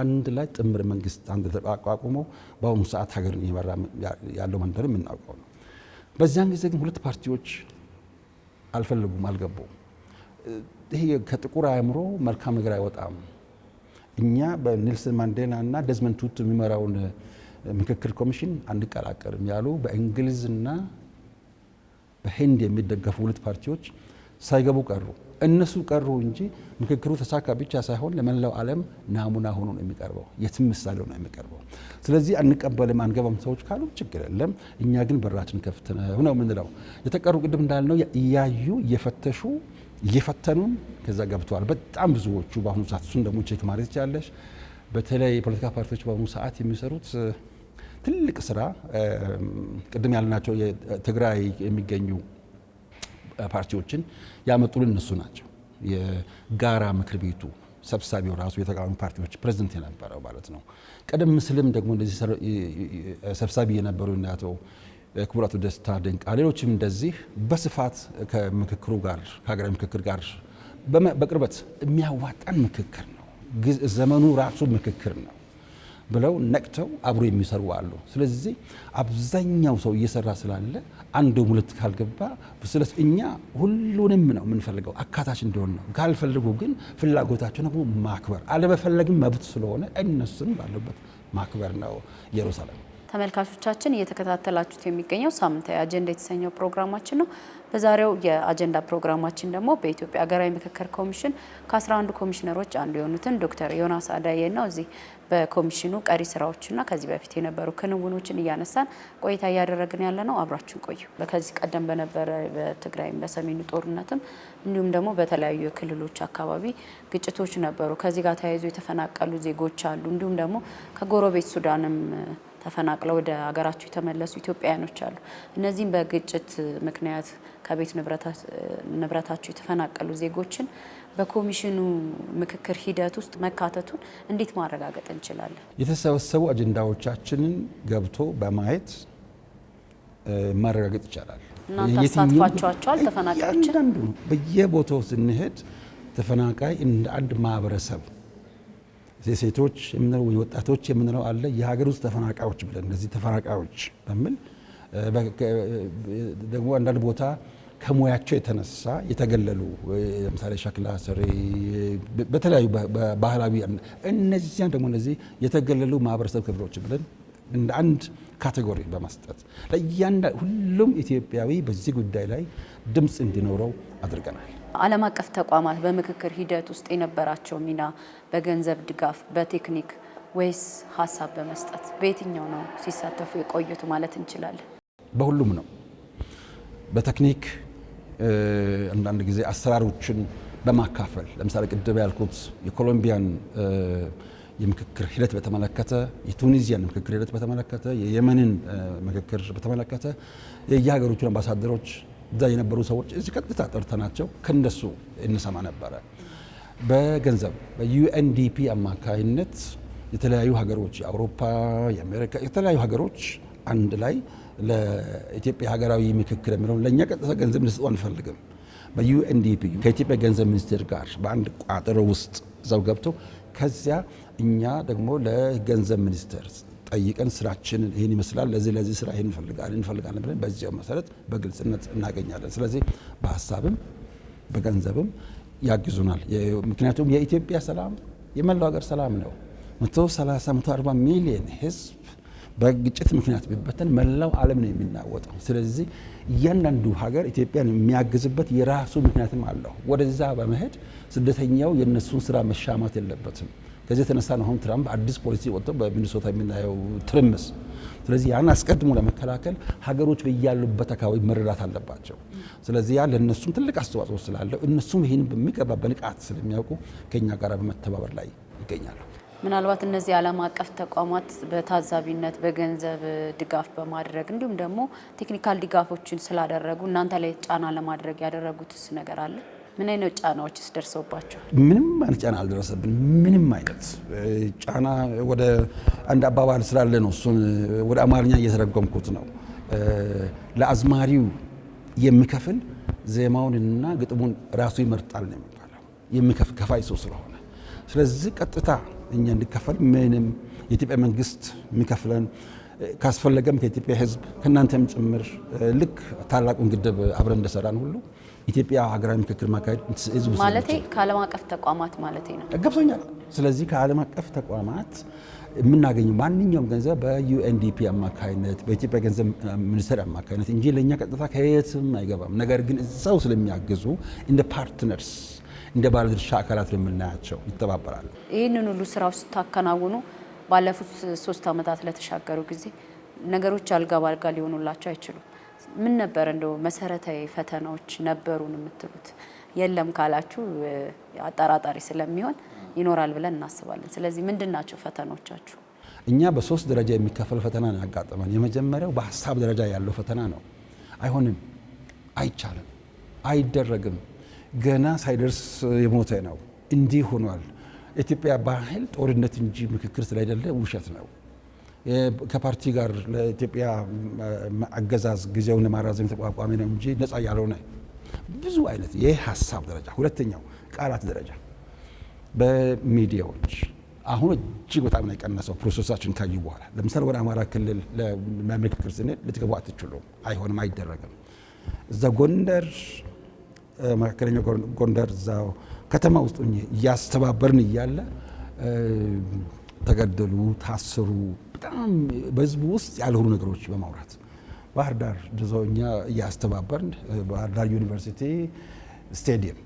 አንድ ላይ ጥምር መንግስት አንድ ተቋቁሞ በአሁኑ ሰዓት ሀገርን እየመራ ያለው መንደር የምናውቀው ነው። በዚያን ጊዜ ግን 2 ፓርቲዎች አልፈለጉም፣ አልገቡም። ይሄ ከጥቁር አእምሮ መልካም ነገር አይወጣም። እኛ በኔልሰን ማንዴላ እና ደዝመንድ ቱቱ የሚመራውን ምክክር ኮሚሽን አንቀላቀልም ያሉ በእንግሊዝና በህንድ የሚደገፉ 2 ፓርቲዎች ሳይገቡ ቀሩ። እነሱ ቀሩ እንጂ ምክክሩ ተሳካ ብቻ ሳይሆን ለመላው ዓለም ናሙና ሆኖ ነው የሚቀርበው፣ የትም ምሳሌ ነው የሚቀርበው። ስለዚህ አንቀበልም አንገባም ሰዎች ካሉ ችግር የለም። እኛ ግን በራችን ከፍት ነው የምንለው። የተቀሩ ቅድም እንዳልነው እያዩ እየፈተሹ እየፈተኑን ከዛ ገብተዋል በጣም ብዙዎቹ በአሁኑ ሰዓት። እሱን ደግሞ ቼክ ማድረግ ይቻላል። በተለይ የፖለቲካ ፓርቲዎች በአሁኑ ሰዓት የሚሰሩት ትልቅ ስራ ቅድም ያልናቸው የትግራይ የሚገኙ ፓርቲዎችን ያመጡልን እነሱ ናቸው። የጋራ ምክር ቤቱ ሰብሳቢው ራሱ የተቃዋሚ ፓርቲዎች ፕሬዝዳንት የነበረው ማለት ነው። ቀደም ሲልም ደግሞ እንደዚህ ሰብሳቢ የነበሩ አቶ ክቡር አቶ ደስታ ድንቃ ሌሎችም እንደዚህ በስፋት ከምክክሩ ጋር ከሀገራዊ ምክክር ጋር በቅርበት የሚያዋጣን ምክክር ነው፣ ዘመኑ ራሱ ምክክር ነው ብለው ነቅተው አብሮ የሚሰሩ አሉ። ስለዚህ አብዛኛው ሰው እየሰራ ስላለ አንድ 2 ካልገባ ስለዚህ እኛ ሁሉንም ነው የምንፈልገው አካታች እንደሆነ ነው። ካልፈልጉ ግን ፍላጎታቸው ነው ማክበር፣ አለመፈለግም መብት ስለሆነ እነሱም ባሉበት ማክበር ነው። ኢየሩሳሌም ተመልካቾቻችን እየተከታተላችሁት የሚገኘው ሳምንታዊ አጀንዳ የተሰኘው ፕሮግራማችን ነው። በዛሬው የአጀንዳ ፕሮግራማችን ደግሞ በኢትዮጵያ ሀገራዊ ምክክር ኮሚሽን ከ11 ኮሚሽነሮች አንዱ የሆኑትን ዶክተር ዮናስ አዳዬን ነው እዚህ በኮሚሽኑ ቀሪ ስራዎችና ከዚህ በፊት የነበሩ ክንውኖችን እያነሳን ቆይታ እያደረግን ያለ ነው። አብራችን ቆዩ። ከዚህ ቀደም በነበረ በትግራይም በሰሜኑ ጦርነትም እንዲሁም ደግሞ በተለያዩ ክልሎች አካባቢ ግጭቶች ነበሩ። ከዚህ ጋር ተያይዞ የተፈናቀሉ ዜጎች አሉ። እንዲሁም ደግሞ ከጎረቤት ሱዳንም ተፈናቅለው ወደ ሀገራቸው የተመለሱ ኢትዮጵያውያኖች አሉ። እነዚህም በግጭት ምክንያት ከቤት ንብረታቸው የተፈናቀሉ ዜጎችን በኮሚሽኑ ምክክር ሂደት ውስጥ መካተቱን እንዴት ማረጋገጥ እንችላለን? የተሰበሰቡ አጀንዳዎቻችንን ገብቶ በማየት ማረጋገጥ ይቻላል። እናንተ አሳትፋችኋቸዋል? ተፈናቃዮችን በየቦታው ስንሄድ ተፈናቃይ እንደ አንድ ማህበረሰብ ሴቶች የምንለው ወጣቶች የምንለው አለ፣ የሀገር ውስጥ ተፈናቃዮች ብለን እነዚህ ተፈናቃዮች በሚል ደግሞ አንዳንድ ቦታ ከሙያቸው የተነሳ የተገለሉ ለምሳሌ ሸክላ ሰሪ በተለያዩ ባህላዊ እነዚያን ደግሞ እነዚህ የተገለሉ ማህበረሰብ ክፍሎች ብለን እንደ አንድ ካቴጎሪ በመስጠት ለእያንዳንዱ ሁሉም ኢትዮጵያዊ በዚህ ጉዳይ ላይ ድምፅ እንዲኖረው አድርገናል። ዓለም አቀፍ ተቋማት በምክክር ሂደት ውስጥ የነበራቸው ሚና በገንዘብ ድጋፍ፣ በቴክኒክ ወይስ ሀሳብ በመስጠት? በየትኛው ነው ሲሳተፉ የቆዩት ማለት እንችላለን? በሁሉም ነው። በቴክኒክ አንዳንድ ጊዜ አሰራሮችን በማካፈል ለምሳሌ ቅድም ያልኩት የኮሎምቢያን የምክክር ሂደት በተመለከተ፣ የቱኒዚያን ምክክር ሂደት በተመለከተ፣ የየመንን ምክክር በተመለከተ የየሀገሮቹን አምባሳደሮች እዛ የነበሩ ሰዎች እዚህ ቀጥታ ጠርተናቸው ከነሱ እንሰማ ነበረ። በገንዘብ በዩኤንዲፒ አማካይነት የተለያዩ ሀገሮች የአውሮፓ፣ የአሜሪካ የተለያዩ ሀገሮች አንድ ላይ ለኢትዮጵያ ሀገራዊ ምክክር የሚለውን ለእኛ ቀጥታ ገንዘብ እንዲሰጡ አንፈልግም። በዩኤንዲፒ ከኢትዮጵያ ገንዘብ ሚኒስቴር ጋር በአንድ ቋጠሮ ውስጥ እዛው ገብተው ከዚያ እኛ ደግሞ ለገንዘብ ሚኒስቴር ጠይቀን ስራችንን ይህን ይመስላል፣ ለዚህ ስራ ይህን እንፈልጋለን ብለን በዚያው መሰረት በግልጽነት እናገኛለን። ስለዚህ በሀሳብም በገንዘብም ያግዙናል። ምክንያቱም የኢትዮጵያ ሰላም የመላው ሀገር ሰላም ነው። 130-140 ሚሊዮን ህዝብ በግጭት ምክንያት ቢበተን መላው ዓለም ነው የሚናወጠው። ስለዚህ እያንዳንዱ ሀገር ኢትዮጵያን የሚያግዝበት የራሱ ምክንያትም አለው። ወደዛ በመሄድ ስደተኛው የነሱን ስራ መሻማት የለበትም። ከዚህ የተነሳ ነው አሁን ትራምፕ አዲስ ፖሊሲ ወጥተው በሚኒሶታ የምናየው ትርምስ። ስለዚህ ያን አስቀድሞ ለመከላከል ሀገሮች በያሉበት አካባቢ መረዳት አለባቸው። ስለዚህ ያ ለእነሱም ትልቅ አስተዋጽኦ ስላለው እነሱም ይህን በሚገባ በንቃት ስለሚያውቁ ከኛ ጋር በመተባበር ላይ ይገኛሉ። ምናልባት እነዚህ ዓለም አቀፍ ተቋማት በታዛቢነት በገንዘብ ድጋፍ በማድረግ እንዲሁም ደግሞ ቴክኒካል ድጋፎችን ስላደረጉ እናንተ ላይ ጫና ለማድረግ ያደረጉትስ ነገር አለ? ምን አይነት ጫናዎችስ ደርሰውባቸዋል? ምንም አይነት ጫና አልደረሰብን። ምንም አይነት ጫና ወደ አንድ አባባል ስላለ ነው እሱን ወደ አማርኛ እየተረጎምኩት ነው። ለአዝማሪው የሚከፍል ዜማውንና ግጥሙን ራሱ ይመርጣል ነው የሚባለው። የሚከፍል ከፋይ ሰው ስለሆነ ስለዚህ ቀጥታ እኛ እንዲከፈል ምንም የኢትዮጵያ መንግስት የሚከፍለን ካስፈለገም ከኢትዮጵያ ሕዝብ ከእናንተም ጭምር ልክ ታላቁን ግድብ አብረን እንደሰራን ሁሉ ኢትዮጵያ ሀገራዊ ምክክር ማካሄድ ህዝብ ማለት ከዓለም አቀፍ ተቋማት ማለት ነው ገብቶኛል። ስለዚህ ከዓለም አቀፍ ተቋማት የምናገኘው ማንኛውም ገንዘብ በዩኤንዲፒ አማካይነት በኢትዮጵያ ገንዘብ ሚኒስቴር አማካይነት እንጂ ለእኛ ቀጥታ ከየትም አይገባም። ነገር ግን እዛው ስለሚያግዙ እንደ ፓርትነርስ እንደ ባለድርሻ አካላት የምናያቸው ይተባበራሉ። ይህንን ሁሉ ስራው ስታከናውኑ ባለፉት 3 ዓመታት ለተሻገሩ ጊዜ ነገሮች አልጋ ባልጋ ሊሆኑላቸው አይችሉም። ምን ነበር እንደው መሰረታዊ ፈተናዎች ነበሩን የምትሉት? የለም ካላችሁ አጠራጣሪ ስለሚሆን ይኖራል ብለን እናስባለን። ስለዚህ ምንድናቸው ፈተናዎቻችሁ? እኛ በ3 ደረጃ የሚከፈል ፈተና ነው ያጋጠመን። የመጀመሪያው በሀሳብ ደረጃ ያለው ፈተና ነው። አይሆንም፣ አይቻልም፣ አይደረግም፣ ገና ሳይደርስ የሞተ ነው፣ እንዲህ ሆኗል። ኢትዮጵያ ባህል ጦርነት እንጂ ምክክር ስላይደለ ውሸት ነው። ከፓርቲ ጋር ለኢትዮጵያ አገዛዝ ጊዜውን ለማራዘም የተቋቋመ ነው እንጂ ነፃ ያልሆነ ብዙ አይነት የሀሳብ ደረጃ። ሁለተኛው ቃላት ደረጃ በሚዲያዎች አሁን እጅግ በጣም ነው የቀነሰው። ፕሮሰሳችን ካዩ በኋላ ለምሳሌ ወደ አማራ ክልል ለምክክር ስንል ልትገቡ አትችሉም፣ አይሆንም፣ አይደረግም። እዛ ጎንደር መካከለኛው ጎንደር እዛው ከተማ ውስጥ እያስተባበርን እያለ ተገደሉ፣ ታሰሩ። በጣም በህዝቡ ውስጥ ያልሆኑ ነገሮች በማውራት ባህር ዳር እዛው እኛ እያስተባበርን ባህር ዳር ዩኒቨርሲቲ ስቴዲየም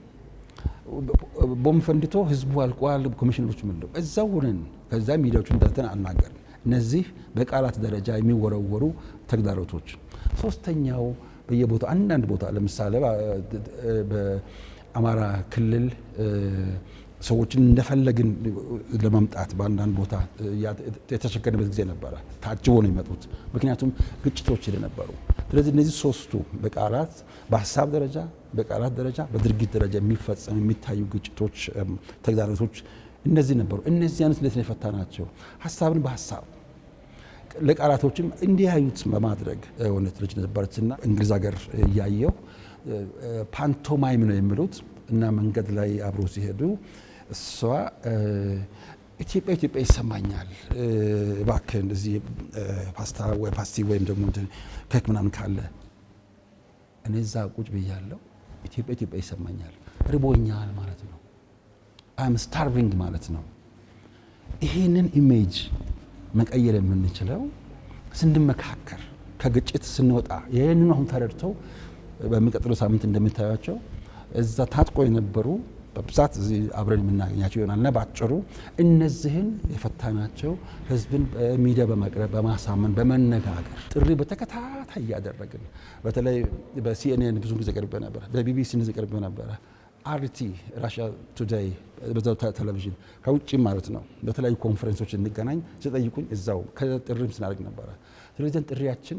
ቦምብ ፈንድቶ ህዝቡ አልቋል። ኮሚሽነሮች ምንለው እዛው ሆነን ከዛ ሚዲያዎችን ጠርተን አናገርን። እነዚህ በቃላት ደረጃ የሚወረወሩ ተግዳሮቶች። ሶስተኛው በየቦታው አንዳንድ ቦታ ለምሳሌ በአማራ ክልል ሰዎችን እንደፈለግን ለማምጣት በአንዳንድ ቦታ የተቸገረበት ጊዜ ነበረ። ታጅቦ ነው የሚመጡት፣ ምክንያቱም ግጭቶች ስለነበሩ። ስለዚህ እነዚህ ሶስቱ በቃላት በሀሳብ ደረጃ በቃላት ደረጃ በድርጊት ደረጃ የሚፈጸሙ የሚታዩ ግጭቶች፣ ተግዳሮቶች እነዚህ ነበሩ። እነዚህ አይነት እንዴት ነው የፈታናቸው? ሀሳብን በሀሳብ ለቃላቶችም እንዲያዩት በማድረግ እውነት ልጅ ነበረችና እንግሊዝ ሀገር እያየው ፓንቶማይም ነው የሚሉት እና መንገድ ላይ አብሮ ሲሄዱ እሷ ኢትዮጵያ ኢትዮጵያ ይሰማኛል፣ እባክህ እንደዚህ ፓስታ ወይ ፓስቲ ወይም ደግሞ ኬክ ምናምን ካለ እኔ እዛ ቁጭ ብያለሁ። ኢትዮጵያ ኢትዮጵያ ይሰማኛል፣ ርቦኛል ማለት ነው። አም ስታርቪንግ ማለት ነው። ይሄንን ኢሜጅ መቀየር የምንችለው ስንመካከር፣ ከግጭት ስንወጣ። ይህንን አሁን ተረድተው በሚቀጥለው ሳምንት እንደምታያቸው እዛ ታጥቆ የነበሩ በብዛት እዚህ አብረን የምናገኛቸው ይሆናልና በአጭሩ እነዚህን የፈታናቸው ህዝብን በሚዲያ በማቅረብ በማሳመን በመነጋገር ጥሪ በተከታታይ እያደረግን በተለይ በሲኤንኤን ብዙ ጊዜ ቀርቤ ነበር፣ በቢቢሲ እንደዚህ ቀርቤ ነበር፣ አርቲ ራሽያ ቱዴይ በዛው ቴሌቪዥን ከውጭ ማለት ነው። በተለያዩ ኮንፈረንሶች እንገናኝ ሲጠይቁኝ እዛው ከጥሪም ስናደርግ ነበረ። ስለዚህ ጥሪያችን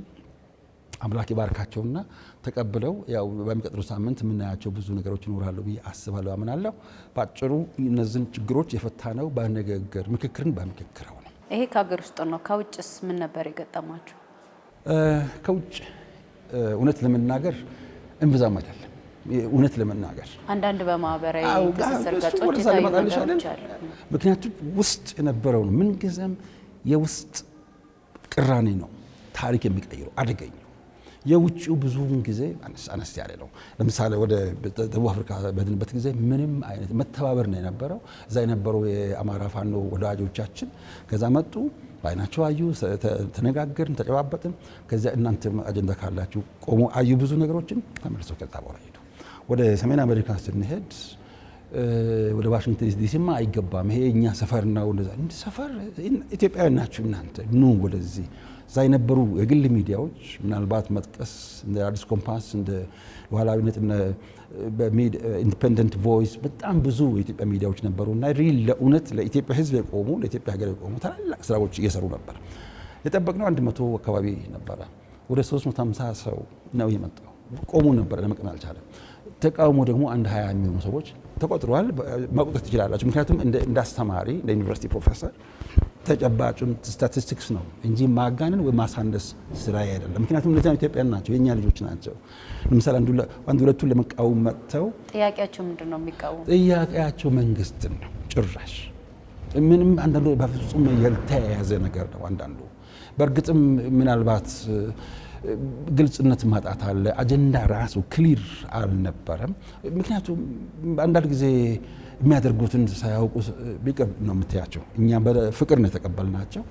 አምላክ ይባርካቸውና ተቀብለው ያው በሚቀጥለው ሳምንት የምናያቸው ብዙ ነገሮች ይኖራሉ ብዬ አስባለሁ፣ አምናለሁ። በአጭሩ እነዚህን ችግሮች የፈታነው በንግግር ምክክርን በምክክር ነው። ይሄ ከሀገር ውስጥ ነው። ከውጭስ ምን ነበር የገጠማችሁ? ከውጭ እውነት ለመናገር እምብዛም አይደለም። እውነት ለመናገር አንዳንድ በማህበራዊ ትስስር ገጾች የታዩ ነገሮች አሉ። ምክንያቱም ውስጥ የነበረውን ምንጊዜም የውስጥ ቅራኔ ነው ታሪክ የሚቀይረው አደገኛው። የውጭው ብዙውን ጊዜ አነስ ያለ ነው። ለምሳሌ ወደ ደቡብ አፍሪካ በድንበት ጊዜ ምንም አይነት መተባበር ነው የነበረው። እዛ የነበረው የአማራ ፋኖ ወዳጆቻችን ከዛ መጡ፣ በአይናቸው አዩ፣ ተነጋገርን፣ ተጨባበጥን። ከዚያ እናንተ አጀንዳ ካላችሁ ቆሞ አዩ ብዙ ነገሮችን ተመልሰው ከዛ በኋላ ሄዱ። ወደ ሰሜን አሜሪካ ስንሄድ ወደ ዋሽንግተን ዲሲማ አይገባም፣ ይሄ እኛ ሰፈር ነው። እንደ ሰፈር ኢትዮጵያውያን ናችሁ እናንተ ኑ ወደዚህ። እዛ የነበሩ የግል ሚዲያዎች ምናልባት መጥቀስ እንደ አዲስ ኮምፓስ፣ እንደ ሉዓላዊነት፣ ኢንዲፔንደንት ቮይስ በጣም ብዙ የኢትዮጵያ ሚዲያዎች ነበሩ እና ሪል ለእውነት ለኢትዮጵያ ሕዝብ የቆሙ ለኢትዮጵያ ሀገር የቆሙ ታላላቅ ስራዎች እየሰሩ ነበር። የጠበቅነው 100 አካባቢ ነበረ። ወደ 350 ሰው ነው የመጣው። ቆሙ ነበር፣ ለመቀመጥ አልቻለም። ተቃውሞ ደግሞ 20 የሚሆኑ ሰዎች ተቆጥረዋል። መቁጠር ትችላላችሁ። ምክንያቱም እንደ አስተማሪ እንደ ዩኒቨርሲቲ ፕሮፌሰር ተጨባጭም ስታቲስቲክስ ነው እንጂ ማጋነን ወይ ማሳነስ ስራ አይደለም። ምክንያቱም እነዚያ ኢትዮጵያውያን ናቸው፣ የኛ ልጆች ናቸው። ለምሳሌ አንድ ሁለቱን ለመቃወም መጥተው ጥያቄያቸው ምንድን ነው የሚቃወሙ? ጥያቄያቸው መንግስትን ነው ጭራሽ። ምንም አንዳንዱ በፍጹም ያልተያያዘ ነገር ነው። አንዳንዱ በእርግጥም ምናልባት ግልጽነት ማጣት አለ። አጀንዳ ራሱ ክሊር አልነበረም። ምክንያቱም አንዳንድ ጊዜ የሚያደርጉትን ሳያውቁ ቢቀር ነው የምትያቸው። እኛ በፍቅር ነው የተቀበልናቸው።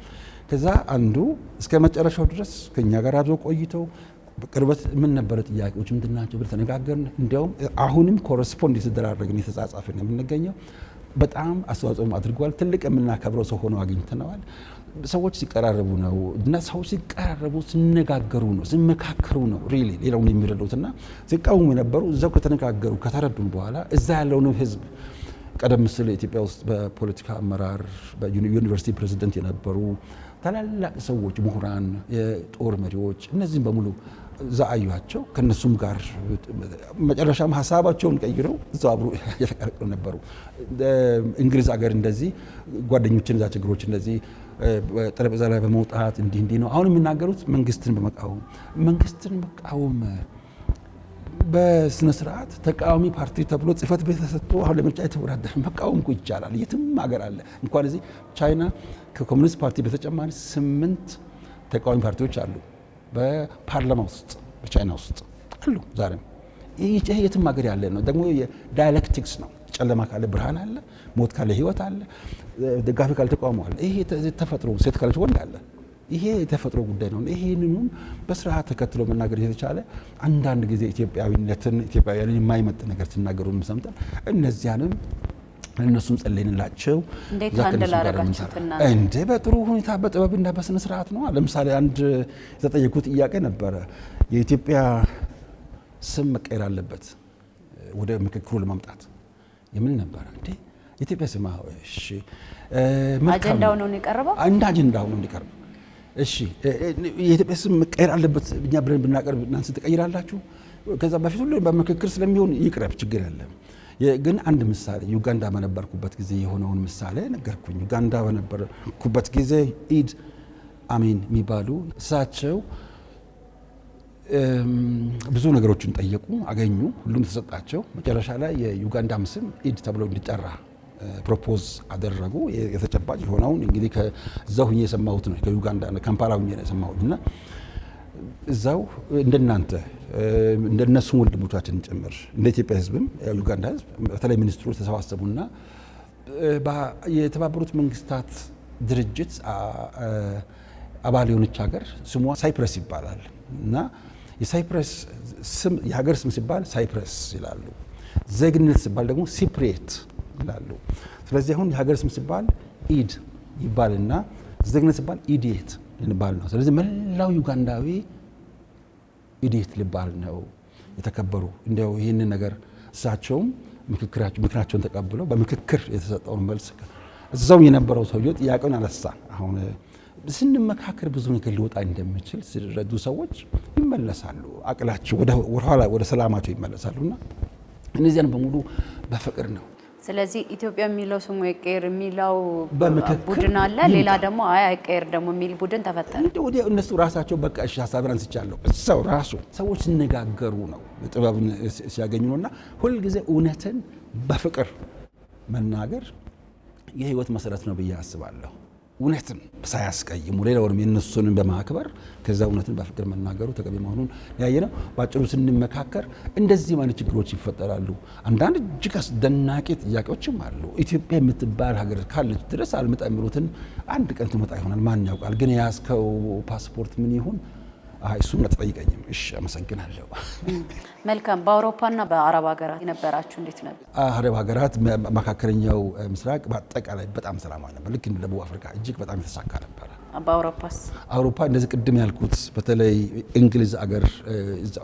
ከዛ አንዱ እስከ መጨረሻው ድረስ ከኛ ጋር አብረው ቆይተው በቅርበት ምን ነበረ ጥያቄዎች ምንድን ናቸው ብለን ተነጋገርን። እንዲያውም አሁንም ኮረስፖንድ የተደራረግን የተጻጻፍን የምንገኘው በጣም አስተዋጽኦም አድርጓል። ትልቅ የምናከብረው ሰው ሆነው አግኝተነዋል። ሰዎች ሲቀራረቡ ነው እና ሰዎች ሲቀራረቡ ሲነጋገሩ ነው ሲመካከሩ ነው ሪሊ ሌላውን የሚረዱትና ሲቃወሙ የነበሩ እዛው ከተነጋገሩ ከተረዱን በኋላ እዛ ያለውን ህዝብ ቀደም ሲል ኢትዮጵያ ውስጥ በፖለቲካ አመራር በዩኒቨርሲቲ ፕሬዚደንት የነበሩ ታላላቅ ሰዎች፣ ምሁራን፣ የጦር መሪዎች እነዚህም በሙሉ እዛ አዩዋቸው። ከነሱም ጋር መጨረሻም ሀሳባቸውን ቀይረው እዛው አብሮ የተቀላቀሉ ነበሩ። እንግሊዝ ሀገር እንደዚህ ጓደኞችን እዛ ችግሮች እንደዚህ ጠረጴዛ ላይ በመውጣት እንዲህ ነው አሁን የሚናገሩት። መንግስትን መቃወም በስነ ስርዓት ተቃዋሚ ፓርቲ ተብሎ ጽህፈት ቤት ተሰጥቶ አሁን ለምርጫ የተወዳደረ መቃወም እኮ ይቻላል። የትም ሀገር አለ። እንኳን እዚህ ቻይና ከኮሚኒስት ፓርቲ በተጨማሪ 8 ተቃዋሚ ፓርቲዎች አሉ በፓርላማ ውስጥ በቻይና ውስጥ አሉ ዛሬም። ይሄ የትም ሀገር ያለ ነው። ደግሞ የዳይሌክቲክስ ነው። ጨለማ ካለ ብርሃን አለ፣ ሞት ካለ ህይወት አለ፣ ደጋፊ ካለ ተቃውሞ አለ። ይሄ ተፈጥሮ፣ ሴት ካለች ወንድ አለ። ይሄ የተፈጥሮ ጉዳይ ነው። ይሄንንም በስርዓት ተከትሎ መናገር የተቻለ አንዳንድ ጊዜ ኢትዮጵያዊነትን ኢትዮጵያውያንን የማይመጥ ነገር ሲናገሩ ሰምተን እነዚያንም እነሱም ጸለይንላቸው። እንዴት አንድ ላረጋችሁትና እንደ በጥሩ ሁኔታ በጥበብና በስነ ስርዓት ነው። ለምሳሌ አንድ የተጠየቁት ጥያቄ ነበረ። የኢትዮጵያ ስም መቀየር አለበት ወደ ምክክሩ ለማምጣት የምን ነበር እንዴ? የኢትዮጵያ ስም እሺ፣ አጀንዳው ነው የቀረበው። አንድ አጀንዳው ነው የቀረበው። እሺ፣ የኢትዮጵያ ስም መቀየር አለበት እኛ ብለን ብናቀርብ እናንተ ትቀይራላችሁ። ከዛ በፊት ሁሉ በምክክር ስለሚሆን ይቅረብ፣ ችግር የለም። ግን አንድ ምሳሌ ዩጋንዳ በነበርኩበት ጊዜ የሆነውን ምሳሌ ነገርኩኝ። ዩጋንዳ በነበርኩበት ጊዜ ኢድ አሚን የሚባሉ እሳቸው ብዙ ነገሮችን ጠየቁ፣ አገኙ፣ ሁሉም ተሰጣቸው። መጨረሻ ላይ የዩጋንዳ ስም ኢድ ተብሎ እንዲጠራ ፕሮፖዝ አደረጉ። የተጨባጭ የሆነውን እንግዲህ ከዛው ሁኜ የሰማሁት ነው። ከዩጋንዳ ካምፓላ ሁኜ ነው የሰማሁት እና እዛው እንደናንተ እንደነሱ ወንድሞቻችን ጭምር እንደ ኢትዮጵያ ሕዝብም ዩጋንዳ ሕዝብ በተለይ ሚኒስትሮች ተሰባሰቡና የተባበሩት መንግስታት ድርጅት አባል የሆነች ሀገር ስሟ ሳይፕረስ ይባላል እና የሳይፕረስ ስም የሀገር ስም ሲባል ሳይፕረስ ይላሉ። ዜግነት ሲባል ደግሞ ሲፕሬት ይላሉ። ስለዚህ አሁን የሀገር ስም ሲባል ኢድ ይባልና ዜግነት ሲባል ኢዲየት ይባል ነው። ስለዚህ መላው ዩጋንዳዊ ኢዲየት ሊባል ነው የተከበሩ። እንዲያው ይህንን ነገር እሳቸውም ምክራቸውን ተቀብለው በምክክር የተሰጠውን መልስ እዛው የነበረው ሰውዬው ጥያቄውን አነሳ። አሁን ስንመካከር ብዙ ነገር ሊወጣ እንደሚችል ሲረዱ ሰዎች ይመለሳሉ፣ አቅላቸው ወደ ሰላማቸው ይመለሳሉና እነዚያን በሙሉ በፍቅር ነው። ስለዚህ ኢትዮጵያ የሚለው ስሙ ይቀየር የሚለው ቡድን አለ። ሌላ ደግሞ አይቀየር ደግሞ የሚል ቡድን ተፈጠረ። ወዲያ እነሱ ራሳቸው በቃ እሺ ሀሳብን አንስቻለሁ እዛው ራሱ ሰዎች ሲነጋገሩ ነው ጥበብን ሲያገኙ ነውና ሁልጊዜ እውነትን በፍቅር መናገር የህይወት መሰረት ነው ብዬ አስባለሁ። እውነትን ሳያስቀይሙ ሌላውንም የነሱንም በማክበር ከዛ እውነትን በፍቅር መናገሩ ተገቢ መሆኑን ያየነው። ባጭሩ ስንመካከር እንደዚህ ማለት ችግሮች ይፈጠራሉ። አንዳንድ እጅግ አስደናቂ ጥያቄዎችም አሉ። ኢትዮጵያ የምትባል ሀገር ካለች ድረስ አልመጣ የሚሉትን አንድ ቀን ትመጣ ይሆናል፣ ማን ያውቃል። ግን የያዝከው ፓስፖርት ምን ይሁን እሱን አትጠይቀኝም። እሺ አመሰግናለሁ። መልካም። በአውሮፓና በአረብ ሀገራት የነበራችሁ እንዴት ነበር? አረብ ሀገራት መካከለኛው ምስራቅ በአጠቃላይ በጣም ሰላማዊ ነበር። ልክ እንደ ደቡብ አፍሪካ እጅግ በጣም የተሳካ ነበር። በአውሮፓስ? አውሮፓ እንደዚህ ቅድም ያልኩት በተለይ እንግሊዝ አገር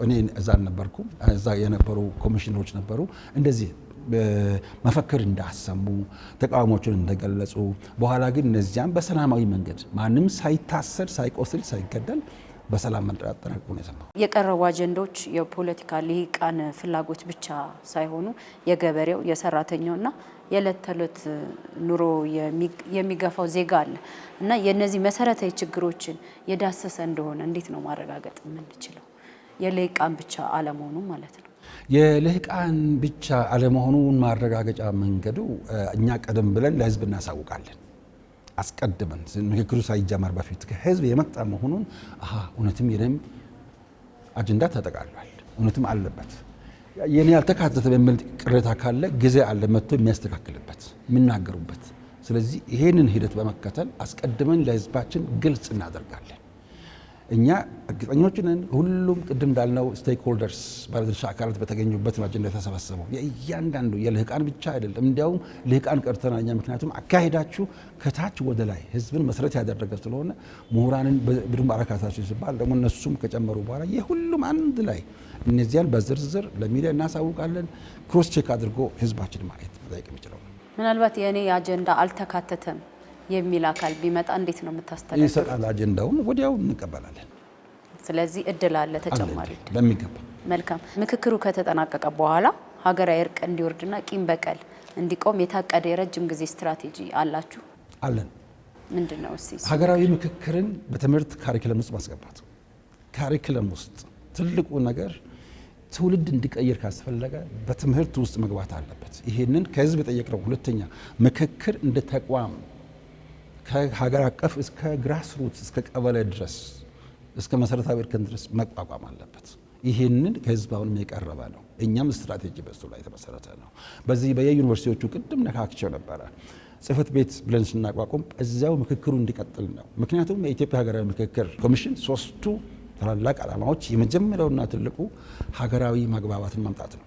እኔ እዛ አልነበርኩም። እዛ የነበሩ ኮሚሽነሮች ነበሩ። እንደዚህ መፈክር እንዳሰሙ ተቃውሞችን እንደገለጹ በኋላ ግን እነዚያም በሰላማዊ መንገድ ማንም ሳይታሰር ሳይቆስል ሳይገደል በሰላም መጠናቀቁ ነው የሰማው። የቀረቡ አጀንዳዎች የፖለቲካ ልሂቃን ፍላጎት ብቻ ሳይሆኑ የገበሬው የሰራተኛውና የዕለት ተዕለት ኑሮ የሚገፋው ዜጋ አለ እና የነዚህ መሰረታዊ ችግሮችን የዳሰሰ እንደሆነ እንዴት ነው ማረጋገጥ የምንችለው? የልሂቃን ብቻ አለመሆኑ ማለት ነው። የልሂቃን ብቻ አለመሆኑን ማረጋገጫ መንገዱ እኛ ቀደም ብለን ለህዝብ እናሳውቃለን። አስቀድመን ምክክሩ ሳይጀመር በፊት ከህዝብ የመጣ መሆኑን እውነትም የኔም አጀንዳ ተጠቃሏል፣ እውነትም አለበት፣ የኔ ያልተካተተ በሚል ቅሬታ ካለ ጊዜ አለ መጥቶ የሚያስተካክልበት የሚናገሩበት። ስለዚህ ይሄንን ሂደት በመከተል አስቀድመን ለህዝባችን ግልጽ እናደርጋለን። እኛ እርግጠኞች ነን ሁሉም ቅድም እንዳልነው ስቴክሆልደርስ ባለድርሻ አካላት በተገኙበት ነው አጀንዳ የተሰበሰበው። የእያንዳንዱ የልሂቃን ብቻ አይደለም። እንዲያውም ልሂቃን ቀርተናኛ፣ ምክንያቱም አካሄዳችሁ ከታች ወደ ላይ ህዝብን መሰረት ያደረገ ስለሆነ ምሁራንን በደንብ አረካታችሁ ሲባል ደግሞ እነሱም ከጨመሩ በኋላ የሁሉም አንድ ላይ እነዚያን በዝርዝር ለሚዲያ እናሳውቃለን። ክሮስ ቼክ አድርጎ ህዝባችን ማየት መጠየቅ የሚችለው ምናልባት የኔ አጀንዳ አልተካተተም የሚል አካል ቢመጣ እንዴት ነው የምታስተዳድሩት? ይሰጣል፣ አጀንዳውን ወዲያው እንቀበላለን። ስለዚህ እድል አለ ተጨማሪ እድል በሚገባ። መልካም። ምክክሩ ከተጠናቀቀ በኋላ ሀገራዊ እርቅ እንዲወርድና ቂም በቀል እንዲቆም የታቀደ የረጅም ጊዜ ስትራቴጂ አላችሁ? አለን። ምንድነው? ሀገራዊ ምክክርን በትምህርት ካሪኩለም ውስጥ ማስገባት። ካሪኩለም ውስጥ ትልቁ ነገር ትውልድ እንዲቀይር ካስፈለገ በትምህርት ውስጥ መግባት አለበት። ይሄንን ከህዝብ የጠየቅነው። ሁለተኛ ምክክር እንደ ተቋም ከሀገር አቀፍ እስከ ግራስ ሩት እስከ ቀበሌ ድረስ እስከ መሰረታዊ እርከን ድረስ መቋቋም አለበት። ይህንን ከህዝብ አሁንም የቀረበ ነው። እኛም ስትራቴጂ በሱ ላይ የተመሰረተ ነው። በዚህ በየዩኒቨርሲቲዎቹ ቅድም ነካክቸው ነበረ ጽህፈት ቤት ብለን ስናቋቁም እዚያው ምክክሩ እንዲቀጥል ነው። ምክንያቱም የኢትዮጵያ ሀገራዊ ምክክር ኮሚሽን ሶስቱ ታላላቅ ዓላማዎች የመጀመሪያውና ትልቁ ሀገራዊ መግባባትን ማምጣት ነው።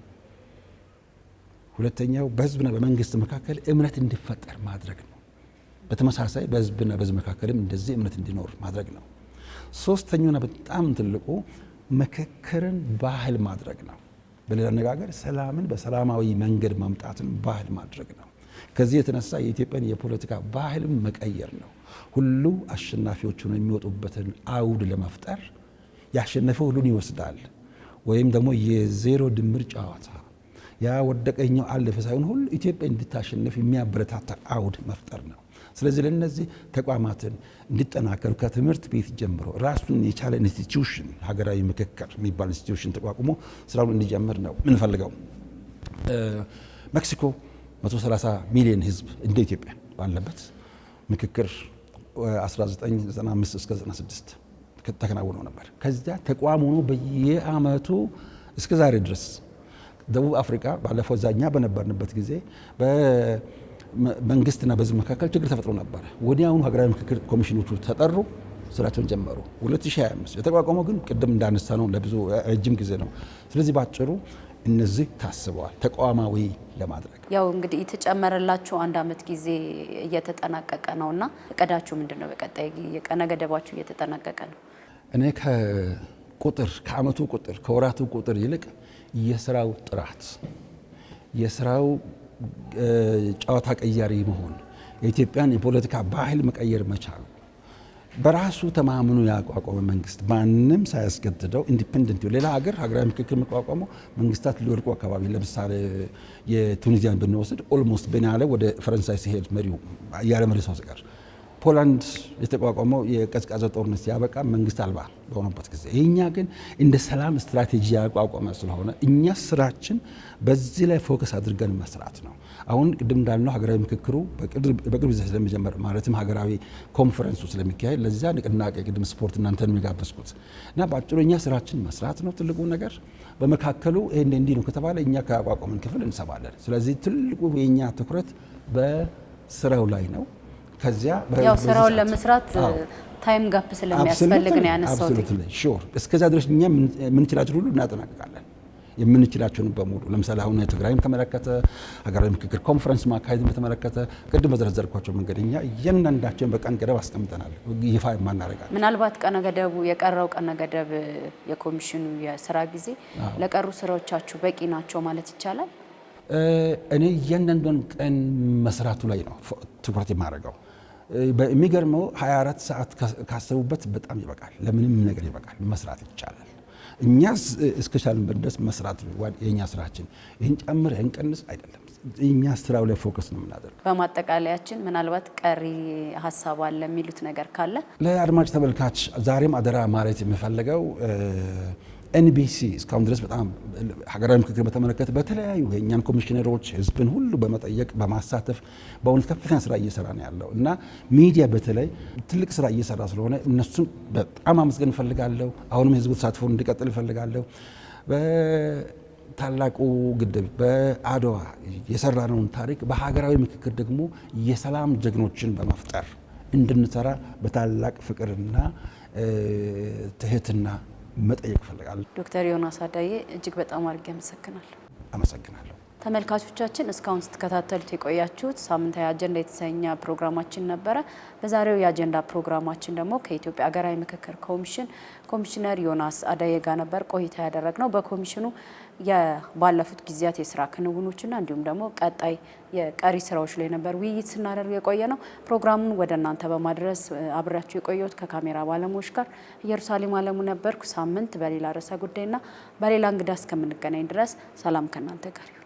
ሁለተኛው በህዝብና በመንግስት መካከል እምነት እንዲፈጠር ማድረግ ነው። በተመሳሳይ በህዝብና በህዝብ መካከልም እንደዚህ እምነት እንዲኖር ማድረግ ነው። ሶስተኛውና በጣም ትልቁ ምክክርን ባህል ማድረግ ነው። በሌላ አነጋገር ሰላምን በሰላማዊ መንገድ ማምጣትን ባህል ማድረግ ነው። ከዚህ የተነሳ የኢትዮጵያን የፖለቲካ ባህልን መቀየር ነው። ሁሉ አሸናፊዎች ሆነው የሚወጡበትን አውድ ለመፍጠር ያሸነፈው ሁሉን ይወስዳል ወይም ደግሞ የዜሮ ድምር ጨዋታ ያ ወደቀኛው አለፈ ሳይሆን ሁሉ ኢትዮጵያ እንድታሸንፍ የሚያበረታታ አውድ መፍጠር ነው። ስለዚህ ለነዚህ ተቋማትን እንዲጠናከሩ ከትምህርት ቤት ጀምሮ ራሱን የቻለ ኢንስቲትዩሽን ሀገራዊ ምክክር የሚባል ኢንስቲትዩሽን ተቋቁሞ ስራውን እንዲጀምር ነው የምንፈልገው። ሜክሲኮ 130 ሚሊዮን ህዝብ እንደ ኢትዮጵያ ባለበት ምክክር 1995 እስከ 96 ተከናውኖ ነበር። ከዚያ ተቋም ሆኖ በየአመቱ እስከ ዛሬ ድረስ ደቡብ አፍሪካ ባለፈው ዛኛ በነበርንበት ጊዜ በመንግስትና በህዝብ መካከል ችግር ተፈጥሮ ነበር። ወዲያውኑ ሀገራዊ ምክክር ኮሚሽኖቹ ተጠሩ፣ ስራቸውን ጀመሩ። 2025 የተቋቋመው ግን ቅድም እንዳነሳ ነው ለብዙ ረጅም ጊዜ ነው። ስለዚህ ባጭሩ እነዚህ ታስበዋል ተቋማዊ ለማድረግ። ያው እንግዲህ የተጨመረላችሁ 1 ዓመት ጊዜ እየተጠናቀቀ ነውና እቅዳችሁ ምንድነው? በቀጣይ የቀነ ገደባችሁ እየተጠናቀቀ ነው። እኔ ከዓመቱ ቁጥር ከወራቱ ቁጥር ይልቅ የስራው ጥራት፣ የስራው ጨዋታ ቀያሪ መሆን፣ የኢትዮጵያን የፖለቲካ ባህል መቀየር መቻሉ በራሱ ተማምኖ ያቋቋመ መንግስት ማንም ሳያስገድደው ኢንዲፔንደንት ሌላ ሀገራዊ ምክክር የሚቋቋመው መንግስታት ሊወድቁ አካባቢ ለምሳሌ የቱኒዚያን ብንወስድ ኦልሞስት በናለ ወደ ፈረንሳይ ሲሄድ መሪው ያለ መሪ ሰው ሲቀር ፖላንድ የተቋቋመው የቀዝቃዛ ጦርነት ያበቃ መንግስት አልባ በሆነበት ጊዜ እኛ ግን እንደ ሰላም ስትራቴጂ ያቋቋመ ስለሆነ እኛ ስራችን በዚህ ላይ ፎከስ አድርገን መስራት ነው። አሁን ቅድም እንዳልነው ሀገራዊ ምክክሩ በቅርብ ጊዜ ስለሚጀምር ማለትም ሀገራዊ ኮንፈረንሱ ስለሚካሄድ ለዚያ ንቅናቄ ቅድም ስፖርት እናንተን የሚጋበዝኩት እና በአጭሩ እኛ ስራችን መስራት ነው ትልቁ ነገር። በመካከሉ እንዲህ ነው ከተባለ እኛ ከአቋቋምን ክፍል እንሰማለን። ስለዚህ ትልቁ የኛ ትኩረት በስራው ላይ ነው። ከዚያ ያው ስራውን ለመስራት ታይም ጋፕ ስለሚያስፈልግ ነው ያነሳው። ሹር እስከዛ ድረስ እኛ የምንችላቸውን ሁሉ እናጠናቅቃለን። የምንችላቸውን በሙሉ ለምሳሌ አሁን ትግራይን ተመለከተ ሀገራዊ ምክክር ኮንፈረንስ ማካሄድን በተመለከተ ቅድም በዘረዘርኳቸው መንገድ እኛ እያንዳንዳቸውን በቀን ገደብ አስቀምጠናል፣ ይፋ የማናደርጋለን። ምናልባት ቀነ ገደቡ የቀረው ቀነ ገደብ የኮሚሽኑ የስራ ጊዜ ለቀሩ ስራዎቻችሁ በቂ ናቸው ማለት ይቻላል? እኔ እያንዳንዱን ቀን መስራቱ ላይ ነው ትኩረት የማደርገው። የሚገርመው 24 ሰዓት ካሰቡበት በጣም ይበቃል፣ ለምንም ነገር ይበቃል፣ መስራት ይቻላል። እኛ እስከቻልን ድረስ መስራት የኛ ስራችን። ይህን ጨምር ይህን ቀንስ አይደለም፣ እኛ ስራው ላይ ፎከስ ነው የምናደርገው። በማጠቃለያችን ምናልባት ቀሪ ሀሳብ አለ የሚሉት ነገር ካለ ለአድማጭ ተመልካች ዛሬም አደራ ማለት የምፈልገው ኤንቢሲ እስካሁን ድረስ በጣም ሀገራዊ ምክክር በተመለከተ በተለያዩ የእኛን ኮሚሽነሮች ህዝብን ሁሉ በመጠየቅ በማሳተፍ በእውነት ከፍተኛ ስራ እየሰራ ነው ያለው እና ሚዲያ በተለይ ትልቅ ስራ እየሰራ ስለሆነ እነሱን በጣም አመስገን እፈልጋለሁ። አሁንም የህዝቡ ተሳትፎ እንዲቀጥል እፈልጋለሁ። በታላቁ ግድብ በአድዋ የሰራነውን ታሪክ በሀገራዊ ምክክር ደግሞ የሰላም ጀግኖችን በመፍጠር እንድንሰራ በታላቅ ፍቅርና ትህትና መጠየቅ እፈልጋለሁ። ዶክተር ዮናስ አዳዬ እጅግ በጣም አድርጌ አመሰግናለሁ። ተመልካቾቻችን እስካሁን ስትከታተሉት የቆያችሁት ሳምንታዊ አጀንዳ የተሰኘ ፕሮግራማችን ነበረ። በዛሬው የአጀንዳ ፕሮግራማችን ደግሞ ከኢትዮጵያ ሀገራዊ ምክክር ኮሚሽን ኮሚሽነር ዮናስ አዳዬ ጋር ነበር ቆይታ ያደረግነው። በኮሚሽኑ ባለፉት ጊዜያት የስራ ክንውኖችና እንዲሁም ደግሞ ቀጣይ የቀሪ ስራዎች ላይ ነበር ውይይት ስናደርግ የቆየ ነው። ፕሮግራሙን ወደ እናንተ በማድረስ አብራችሁ የቆየሁት ከካሜራ ባለሙያዎች ጋር ኢየሩሳሌም አለሙ ነበርኩ። ሳምንት በሌላ ርዕሰ ጉዳይና በሌላ እንግዳ እስከምንገናኝ ድረስ ሰላም ከእናንተ ጋር ይሁን።